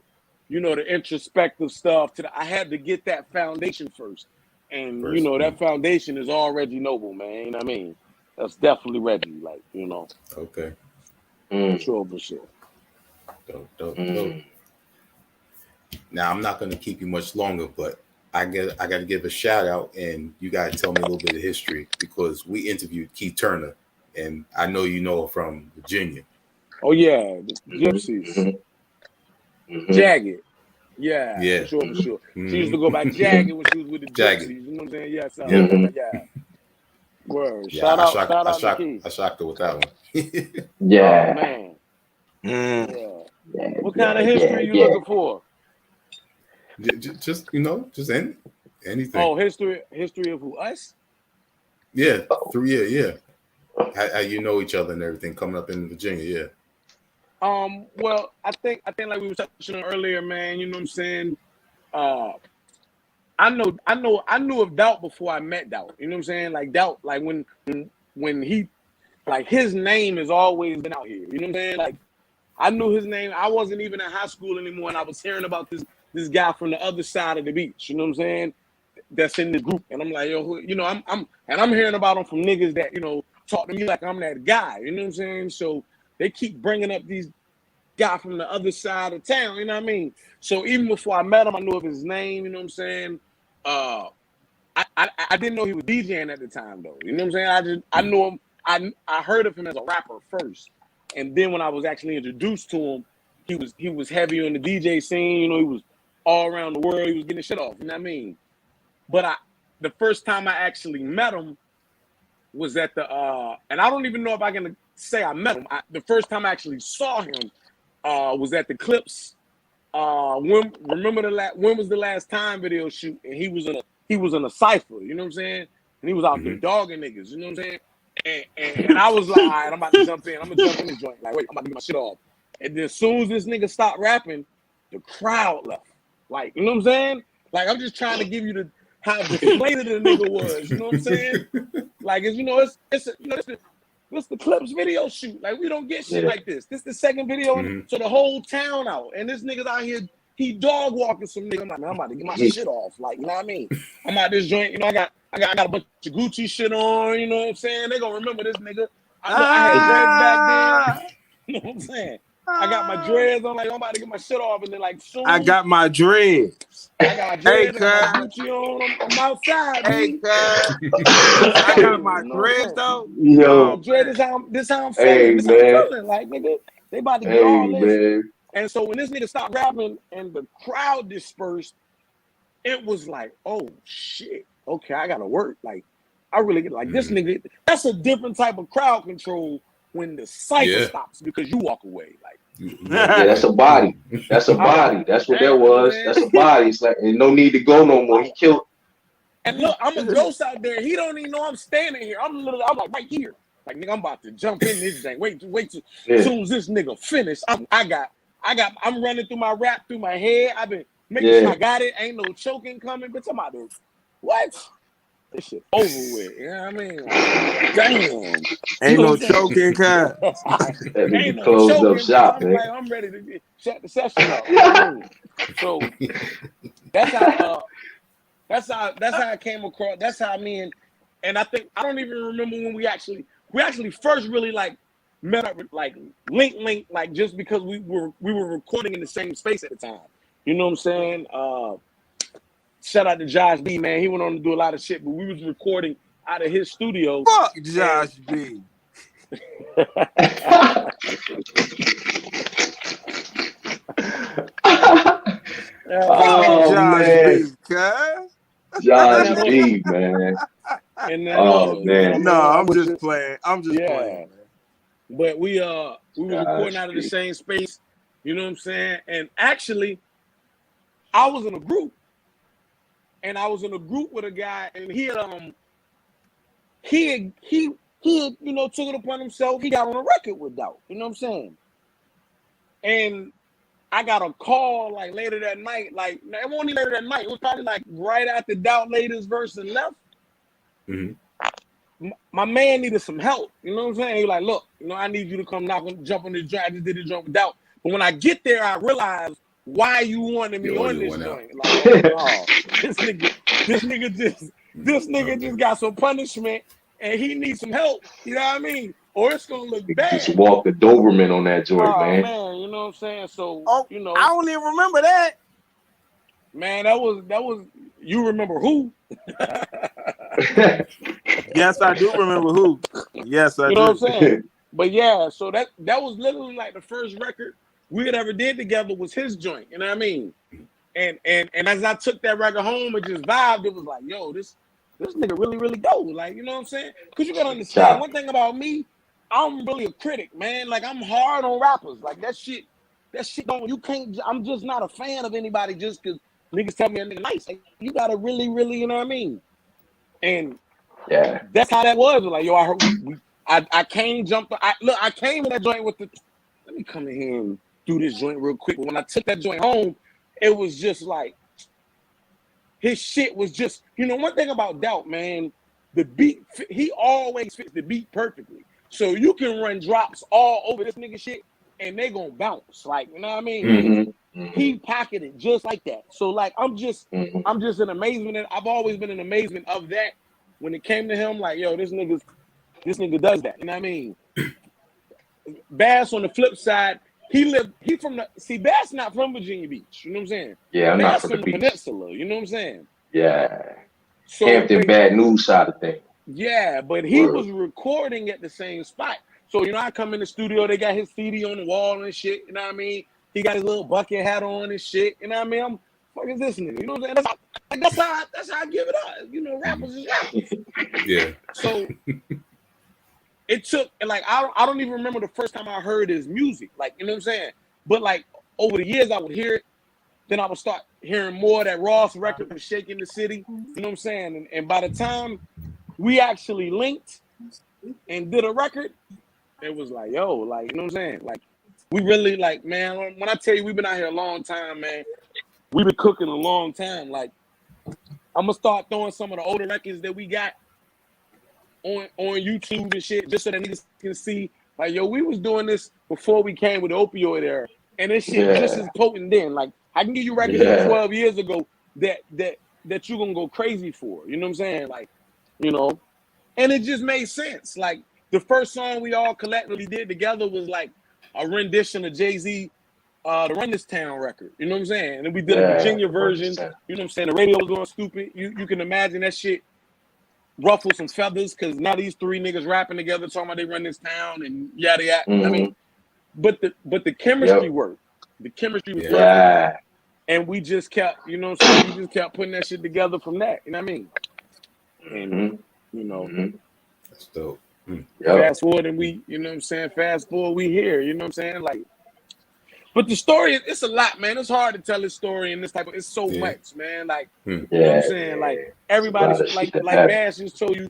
introspective stuff. I had to get that foundation first. And that foundation is all Reggie Noble, man. You know what I mean? That's definitely Reggie. Like, Okay. For sure. Dope. Now I'm not going to keep you much longer, but I got to give a shout out, and you got to tell me a little bit of history because we interviewed Keith Turner, and I know you know her from Virginia. Oh yeah, the Gypsies, Jagged. Yeah, for sure. She used to go by Jagged when she was with the Gypsies. You know what I'm saying? Yes, yeah. Word. Yeah, Shout out to Keith. I shocked her with that one. Yeah. Oh, man. Yeah. What kind of history you looking for? Just just anything. Oh, history of who? Us? Yeah, How you know each other and everything coming up in Virginia? Yeah. Well, I think like we were touching on earlier, man. You know what I'm saying? I knew of Doubt before I met Doubt. You know what I'm saying? Like Doubt, like when he, like his name has always been out here. You know what I'm saying? Like I knew his name. I wasn't even in high school anymore, and I was hearing about this guy from the other side of the beach. You know what I'm saying? That's in the group, and I'm like, yo, I'm hearing about him from niggas that talk to me like I'm that guy. You know what I'm saying? So they keep bringing up these guy from the other side of town. You know what I mean? So even before I met him, I knew of his name. You know what I'm saying? I didn't know he was DJing at the time though. You know what I'm saying? I knew him. I heard of him as a rapper first, and then when I was actually introduced to him, he was heavy on the DJ scene. He was all around the world. He was getting shit off. You know what I mean? But the first time I actually met him was at the and I don't even know if I can say I met him. The first time I actually saw him was at the Clips. When was the last time video shoot? And he was in a cypher. You know what I'm saying? And he was out there dogging niggas. You know what I'm saying? And I was like, all right, I'm about to jump in. I'm gonna jump in this joint. Like, wait, I'm about to get my shit off. And then as soon as this nigga stopped rapping, the crowd left. Like, you know what I'm saying? Like, I'm just trying to give you how deflated the nigga was. You know what I'm saying? Like, it's the Clips video shoot. Like, we don't get shit like this. This the second video, so the whole town out, and this nigga's out here. He dog walking some nigga. I'm like, man, I'm about to get my shit off. Like, you know what I mean? I'm out this joint. I got a bunch of Gucci shit on. You know what I'm saying? They gonna remember this nigga. I had dreads back then. You know what I'm saying? I got my dreads on. Like, I'm about to get my shit off, and then like soon I got my dreads. I got dreads. I got my Gucci on. I'm outside. Hey, I got my dreads though. Yo, dread is how I'm feeling. This how I'm feeling. Like, nigga, they about to get all this. Man. And so when this nigga stopped rapping and the crowd dispersed, it was like, oh shit. Okay, I gotta work. Like, I really get like this nigga. That's a different type of crowd control when the cycle stops because you walk away. Like, yeah, that's a body. That's a body. That's what that was. That's a body. It's like, and no need to go no more. He killed. And look, I'm a ghost out there. He don't even know I'm standing here. I'm like right here. Like, nigga, I'm about to jump in this thing. Wait till as soon as this nigga finish, I'm running through my rap through my head. I've been making sure I got it. Ain't no choking coming. Bitch, I'm out there. What? This shit over with. You know what I mean? Like, damn. Ain't no choking, cuz. Ain't no closed choking. up shop, I'm man. like, I'm ready to shut the session up. You know what I mean? So that's how I came across. That's how and I think I don't even remember when we actually first really like met up, like link, like just because we were recording in the same space at the time. You know what I'm saying? Shout out to Josh B, man. He went on to do a lot of shit, but we was recording out of his studio. Fuck Josh B. Oh, Josh man. B, cuz. Josh B, man. And then, man. No, I'm just playing. I'm just playing. But we was recording out of the same space. You know what I'm saying? And actually, I was in a group. And I was in a group with a guy, and he had took it upon himself. He got on a record with Doubt. You know what I'm saying? And I got a call like later that night. Like, it wasn't even later that night. It was probably like right after Doubt laid his verse and left. My man needed some help. You know what I'm saying? He was like, look, I need you to come jump on this joint. I just did the joint with Doubt. But when I get there, I realized why you wanted me on this joint. Like, oh, this nigga just got some punishment and he needs some help. You know what I mean? Or it's gonna look bad. Just walk the Doberman on that joint, man. You know what I'm saying? So, I don't even remember that. Man, that was You remember who? Yes, I do remember who. Yes, I You know do. what I'm saying? But yeah, so that was literally like the first record we had ever did together was his joint. You know what I mean? And as I took that record home and just vibed, it was like, yo, this nigga really, really dope. Like, you know what I'm saying? Because you gotta understand one thing about me, I'm really a critic, man. Like, I'm hard on rappers. Like, that shit don't, you can't, I'm just not a fan of anybody just because niggas tell me a nigga nice. Like, you gotta really, really, you know what I mean? And Yeah, that's how that was. Like, yo, I heard I came, jumped, I came in that joint with let me come in here and do this joint real quick. But when I took that joint home, it was just like, his shit was just, you know, one thing about Doubt, man, the beat, he always fits the beat perfectly. So you can run drops all over this nigga shit and they gonna bounce. Like, you know what I mean? He pocketed just like that. So like, I'm just in amazement. And I've always been in amazement of that when it came to him. Like, yo, this nigga does that. You know what I mean? Bass on the flip side, Bass not from Virginia Beach. You know what I'm saying? yeah, I'm not Bass from from the the beach. peninsula. You know what I'm saying? Yeah, So, Hampton Bad News side of things. yeah, but he was recording at the same spot. So, you know, I come in the studio, they got his CD on the wall and shit. You know what I mean? He got his little bucket hat on and shit. You know what I mean? Fuck is this nigga? You know what I'm saying? That's how I give it up. You know, rappers is rappers. Yeah. So it took, like, I don't even remember the first time I heard his music. Like, you know what I'm saying? But like over the years, I would hear it. Then I would start hearing more of that Ross record was shaking the city. You know what I'm saying? And by the time we actually linked and did a record, it was like, yo, like, you know what I'm saying? Like, we really, like, man, when I tell you we've been out here a long time, man, we've been cooking a long time. Like, I'm gonna start throwing some of the older records that we got on YouTube and shit, just so that niggas can see, like, yo, we was doing this before we came with the opioid era. And this shit just as potent then. Like, I can give you records from 12 years ago that you're gonna go crazy for. You know what I'm saying? Like, you know, and it just made sense. Like, the first song we all collectively did together was like a rendition of Jay-Z, the Run This Town record. You know what I'm saying? And then we did a Virginia version. You know what I'm saying? The radio was going stupid. You can imagine that shit ruffle some feathers because now these three niggas rapping together talking about they run this town and yada yada. I mean, but the chemistry worked. The chemistry was perfect. And we just kept, you know what I'm saying? We just kept putting that shit together from that. You know what I mean? And you know, that's dope. Fast forward and we, you know what I'm saying? Fast forward, we here. You know what I'm saying? Like, but the story, it's a lot, man. It's hard to tell this story in this type of, it's so much, man. Like, you know what I'm saying? Like, everybody's like Bash just told you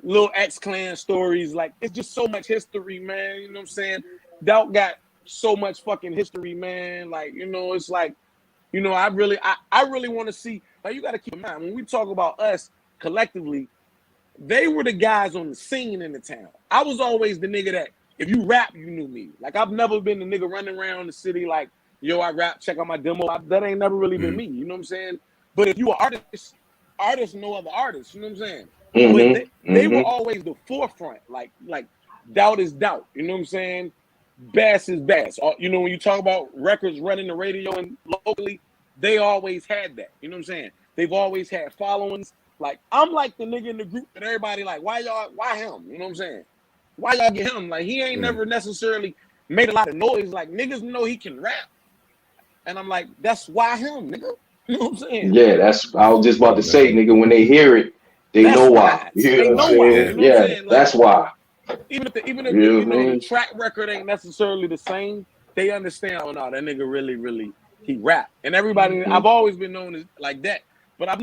little X-Clan stories. Like, it's just so much history, man. You know what I'm saying? Doubt got so much fucking history, man. Like, you know, it's like, you know, I really want to see, like, you got to keep in mind, when we talk about us collectively, they were the guys on the scene in the town. I was always the nigga that, if you rap, you knew me. Like, I've never been the nigga running around the city like, yo, I rap, check out my demo. That ain't never really been me. You know what I'm saying? But if you are artists know other artists. You know what I'm saying? But they were always the forefront. Like Doubt is Doubt. You know what I'm saying? Bass is Bass. You know, when you talk about records running the radio and locally, they always had that. You know what I'm saying? They've always had followings. Like, I'm like the nigga in the group that everybody like, why him? You know what I'm saying? Why y'all get him? Like, he ain't never necessarily made a lot of noise. Like, niggas know he can rap. And I'm like, that's why him, nigga. You know what I'm saying? Yeah, I was just about to say, nigga, when they hear it, they know why. They know why. You know what I'm saying? Like, that's why. Even if the track record ain't necessarily the same, they understand, oh no, that nigga really, he rap. And everybody, I've always been known as like that. But I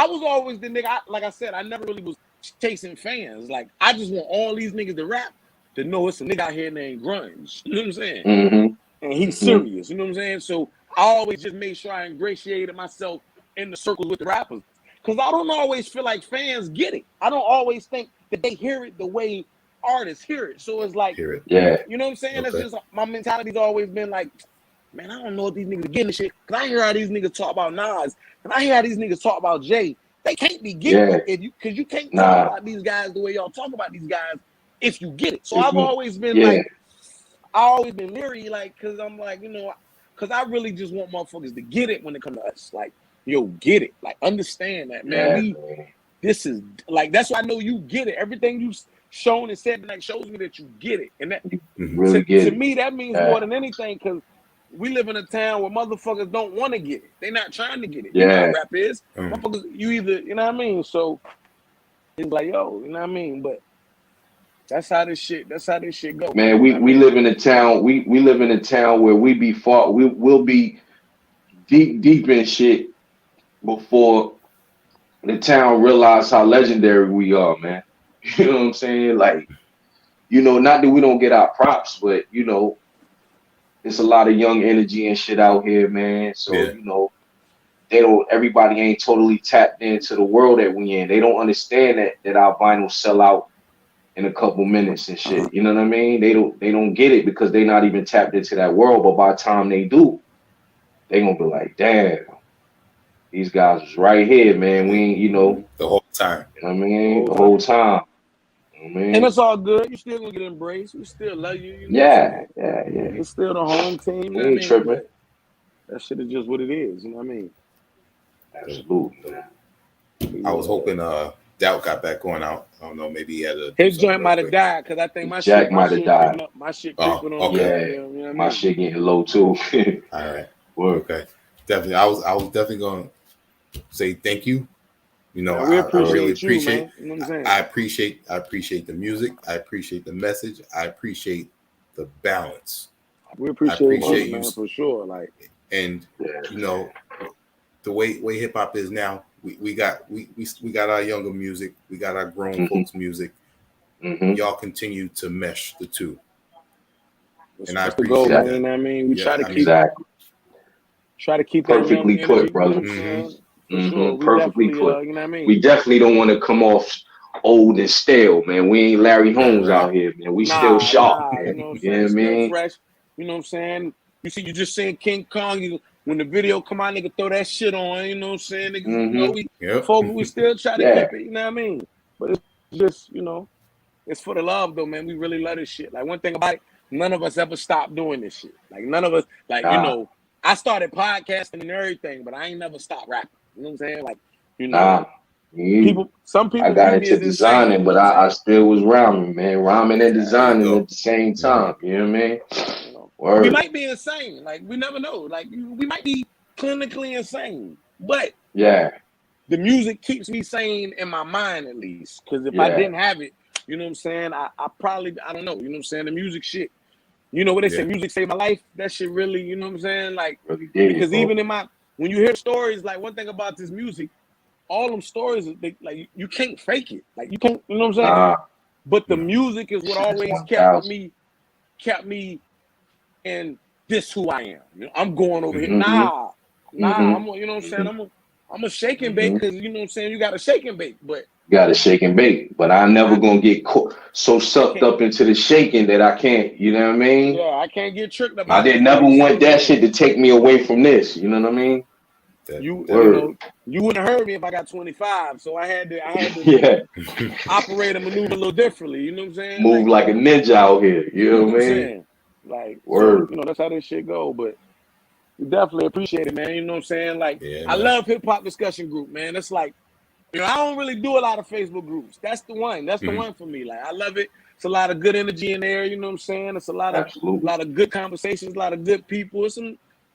was always the nigga, like I said, I never really was chasing fans. Like, I just want all these niggas to rap to know it's a nigga out here named Grunge. You know what I'm saying? And he's serious. You know what I'm saying? So I always just made sure I ingratiated myself in the circles with the rappers. Because I don't always feel like fans get it. I don't always think that they hear it the way artists hear it. So it's like, you know what I'm saying? That's just, my mentality's always been like, man, I don't know if these niggas are getting this shit. Because I hear how these niggas talk about Nas, and I hear how these niggas talk about Jay. They can't be getting it because you can't talk about these guys the way y'all talk about these guys if you get it. So I've always been like, I always been leery, like, because I'm like, you know, because I really just want motherfuckers to get it when it comes to us. Like, yo, get it. Like, understand that, man. This is like, that's why I know you get it. Everything you've shown and said tonight shows me that you get it. And that really to me, that means more than anything, because we live in a town where motherfuckers don't want to get it. They're not trying to get it. You know how rap is. Motherfuckers, you either, you know what I mean? So it's like, yo, you know what I mean? But that's how this shit go. Man, we live in a town, we live in a town where we'll be deep in shit before the town realize how legendary we are, man. You know what I'm saying? Like, you know, not that we don't get our props, but you know, there's a lot of young energy and shit out here, man. So, you know, everybody ain't totally tapped into the world that we in. They don't understand that our vinyl sell out in a couple minutes and shit. You know what I mean? They don't get it because they not even tapped into that world. But by the time they do, they gonna be like, damn, these guys was right here, man. We ain't, you know, the whole time. You know what I mean? The whole time. You know what I mean? And it's all good. You still gonna get embraced. We still love you. You know yeah. It's still the home team. You know ain't tripping. But that shit is just what it is. You know what I mean? Absolutely, man. I was hoping Doubt got back going out. I don't know, maybe he had a his joint might have died because I think my shit might have died. My shit creeping on. Okay. You know my shit getting low too. All right. Okay. Definitely. I was definitely gonna say thank you. You know, we I really appreciate. you, man. You know what I'm saying? I appreciate the music. I appreciate the message. I appreciate the balance. We appreciate you, man, for sure. Like, and you know, the way hip hop is now, we got our younger music, we got our grown folks music. Y'all continue to mesh the two. And I appreciate that. You know what I mean? We try to keep perfectly that put, brother. Sure. Perfectly put. You know what I mean? We definitely don't want to come off old and stale, man. We ain't Larry Holmes out here, man. We still sharp, man. You know what I'm saying? Still fresh. You know what I'm saying? You just saying King Kong. When the video come out, nigga throw that shit on. You know what I'm saying? Nigga, you know, we still try to keep it. You know what I mean? But it's just, you know, it's for the love though, man. We really love this shit. Like, one thing about it, none of us ever stopped doing this shit. Like, none of us, like, you know, I started podcasting and everything, but I ain't never stopped rapping. You know what I'm saying? Like, you know, some people I got into designing, insane, but I still was rhyming, man. Rhyming and designing at the same time. You know what I mean? You know, we might be insane. Like, we never know. Like, we might be clinically insane. But the music keeps me sane in my mind, at least. Because if I didn't have it, you know what I'm saying? I probably, I don't know. You know what I'm saying? The music shit. You know what they say? Music saved my life. That shit really, you know what I'm saying? Like, really did, because even when you hear stories, like, one thing about this music, all them stories, like, you can't fake it. Like, you can't, you know what I'm saying? But the music is what always kept me in this who I am. You know, I'm going over here. I'm, you know what I'm saying? I'm a shake and bake because, you know what I'm saying? You got to shake and bake, but. Got to shake and bake, but I'm never going to get so sucked up into the shaking that I can't, you know what I mean? Yeah, I can't get tricked up. I didn't never want that shit to take me away from this, you know what I mean? You know, you wouldn't have heard me if I got 25, so I had to operate and maneuver a little differently, you know what I'm saying? Move like a ninja out here, you know what I mean? Like, so, you know, that's how this shit go, but we definitely appreciate it, man, you know what I'm saying? Like, I love Hip Hop Discussion Group, man. It's like, you know, I don't really do a lot of Facebook groups. That's the one. That's the one for me. Like, I love it. It's a lot of good energy in there, you know what I'm saying? It's a lot of good conversations, a lot of good people. It's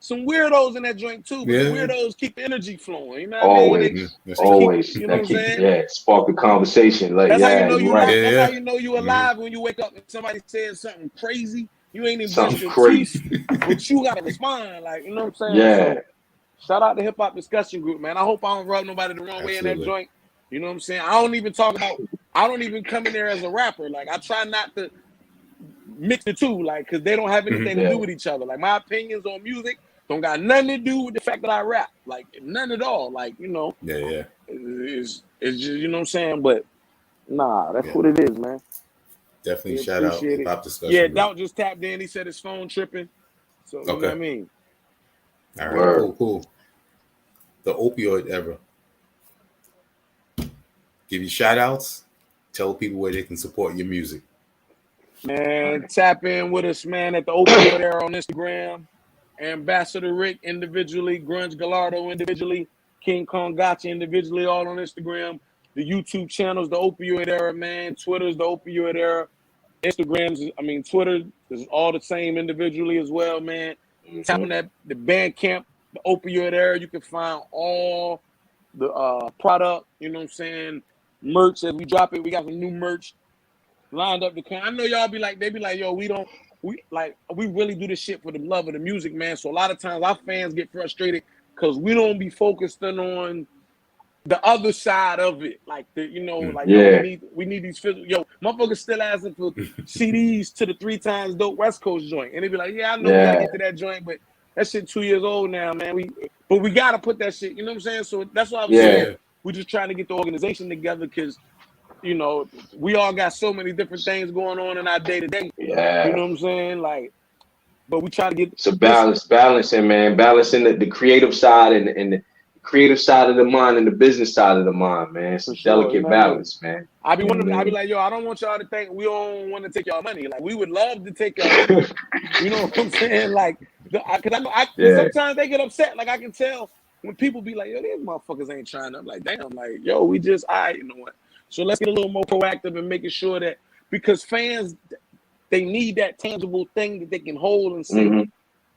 some weirdos in that joint too, but the weirdos keep the energy flowing. You know what I mean? Always. You know what I'm saying? Spark the conversation. Like, that's how you know you right. That's how you know you alive when you wake up and somebody says something crazy. You ain't even something crazy, but you gotta respond. Like, you know what I'm saying? Yeah. So, shout out to Hip Hop Discussion Group, man. I hope I don't rub nobody the wrong way in that joint. You know what I'm saying? I don't even come in there as a rapper. Like, I try not to mix the two, like, because they don't have anything to do with each other. Like, my opinions on music don't got nothing to do with the fact that I rap. Like, none at all. Like, you know. It's just, you know what I'm saying? But, nah, that's what it is, man. Definitely shout out Hip Hop Discussion Group. Doubt just tapped in. He said his phone tripping. So, you know what I mean? All right, cool. The Opioid era. Give you shout outs. Tell people where they can support your music. Man, tap in with us, man, at the Opioid era on Instagram. Ambassador Rick individually, Grunge Gallardo individually, King Kong Gotcha individually, all on Instagram. The YouTube channels, the Opioid Era, man. Twitter's the Opioid Era. Twitter is all the same individually as well, man. Tap on that the Bandcamp, the Opioid Era. You can find all the product. You know what I'm saying? Merch as we drop it. We got some new merch lined up to come. I know y'all be like, they be like, yo, we really do this shit for the love of the music, man. So a lot of times our fans get frustrated because we don't be focusing on the other side of it, like yo, we need these physical. Yo, motherfuckers still asking for CDs to the 3 times dope West Coast joint, and they be like, yeah, I know we gotta get to that joint, but that shit 2 years old now, man. But we gotta put that shit. You know what I'm saying? So that's why I was saying we're just trying to get the organization together because we all got so many different things going on in our day to day. Yeah, you know what I'm saying? Like, but we try to get balancing, man, balancing the creative side and the creative side of the mind and the business side of the mind, man. It's a delicate balance, man. I be like, yo, I don't want y'all to think we don't want to take y'all money. Like, we would love to take y'all money. You know what I'm saying? Like, because sometimes they get upset. Like, I can tell when people be like, yo, these motherfuckers ain't trying to. I'm like, damn, like, yo, we just, you know what? So let's get a little more proactive and making sure that, because fans, they need that tangible thing that they can hold and say,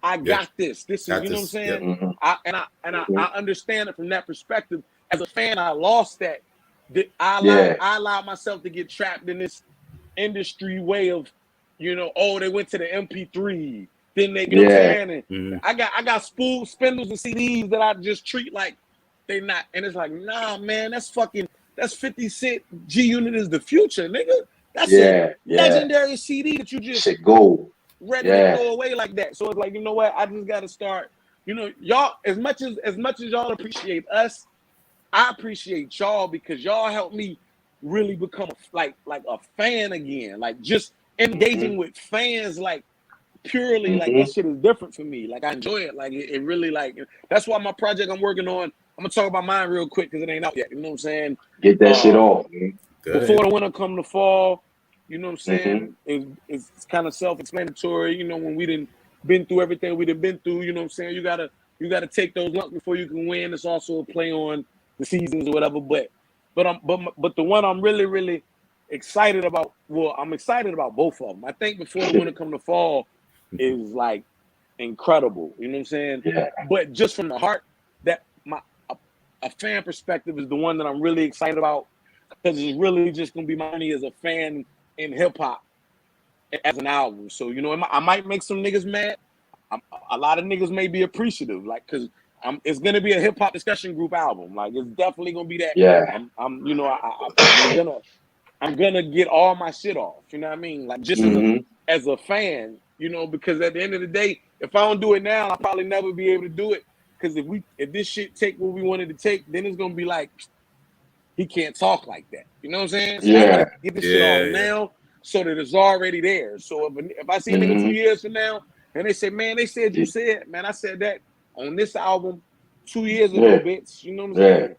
I got this. This is, you know what I'm saying? I understand it from that perspective. As a fan, I lost that. I allowed myself to get trapped in this industry way of, they went to the MP3. Then they, you know what I'm saying? And I got spools, spindles, and CDs that I just treat like they not. And it's like, nah, man, that's 50 Cent. G Unit is the future, nigga. That's a legendary CD that you just shit gold. Ready to throw away like that. So it's like, you know what? I just got to start. Y'all, as much as y'all appreciate us, I appreciate y'all because y'all helped me really become like a fan again. Like, just engaging with fans, like, purely, like, that shit is different for me. Like, I enjoy it. Like, it really, like, that's why my project I'm working on, I'm gonna talk about mine real quick because it ain't out yet. You know what I'm saying? Get that shit off, man. Before the winter come the fall. You know what I'm saying? It's kind of self-explanatory. When we done been through everything we done been through, you know what I'm saying? You gotta take those lumps before you can win. It's also a play on the seasons or whatever. But the one I'm really, really excited about. Well, I'm excited about both of them. I think before the winter come the fall is like incredible. You know what I'm saying? Yeah. But just from the heart, that a fan perspective is the one that I'm really excited about because it's really just gonna be my money as a fan in hip hop as an album. So, I might make some niggas mad. A lot of niggas may be appreciative, like, because it's gonna be a hip hop discussion group album. Like, it's definitely gonna be that. Yeah. I'm gonna get all my shit off. You know what I mean? Like, just as a fan, because at the end of the day, if I don't do it now, I'll probably never be able to do it. Because if this shit take what we wanted to take, then it's gonna be like, he can't talk like that. You know what I'm saying? So I gotta get this shit off now so that it's already there. So if I see a nigga 2 years from now and they say, man, they said you said, man, I said that on this album 2 years ago, bitch. You know what I'm saying?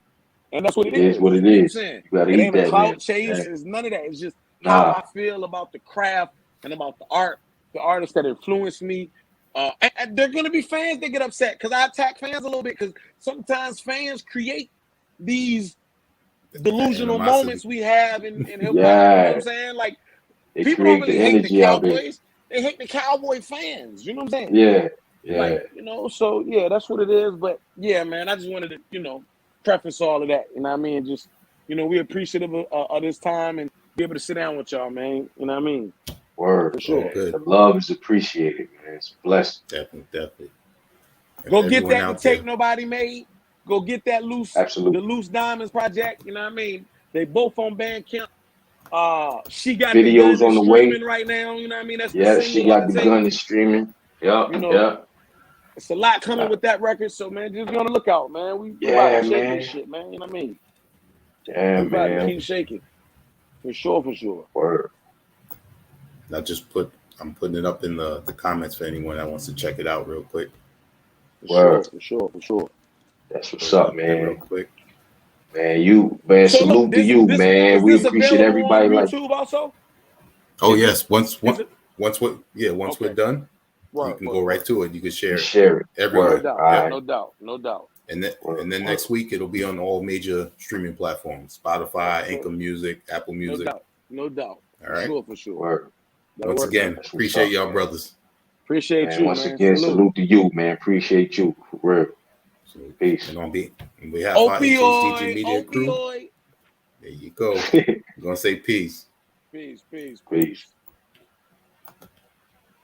And that's what it is. What it you know is. What I'm saying? You gotta it eat ain't that, a clout man. chase. It's none of that. It's just how I feel about the craft and about the art, the artists that influenced me. And they're gonna be fans that get upset because I attack fans a little bit because sometimes fans create these delusional moments we have in hip hop. You know what I'm saying? Like, people don't really hate the Cowboys. They hate the Cowboy fans. You know what I'm saying? Yeah. Like, so that's what it is. But yeah, man, I just wanted to, preface all of that. You know what I mean? Just, we appreciative of this time and be able to sit down with y'all, man. You know what I mean? Word. For sure. The love is appreciated, man. It's a blessing. Definitely. Go get that tape nobody made. Go get that Absolutely. the Loose Diamonds project. You know what I mean? They both on Bandcamp. She got videos the gun on the streaming way right now. You know what I mean? That's the single. She got the gun is streaming. It's a lot coming with that record. So, man, just be on the lookout, man. We about to shake this shit, man. You know what I mean? Yeah, we about to keep shaking. For sure. Word. I'm putting it up in the comments for anyone that wants to check it out real quick. For sure. That's what's up, man. Real quick. Man, salute to you, man. We appreciate everybody. On YouTube also? Oh, yes. Once we're done, you can go right to it. You can share it everywhere. No doubt. And then next week it'll be on all major streaming platforms: Spotify, Anchor Music, Apple Music. No doubt. All right. For sure. Word. Once again, appreciate y'all, brothers. Appreciate you, once man. again, salute to you, man. Appreciate you. For real. Peace. And on behalf of our HHDG Media crew, there you go. I'm gonna say peace. Peace. Peace.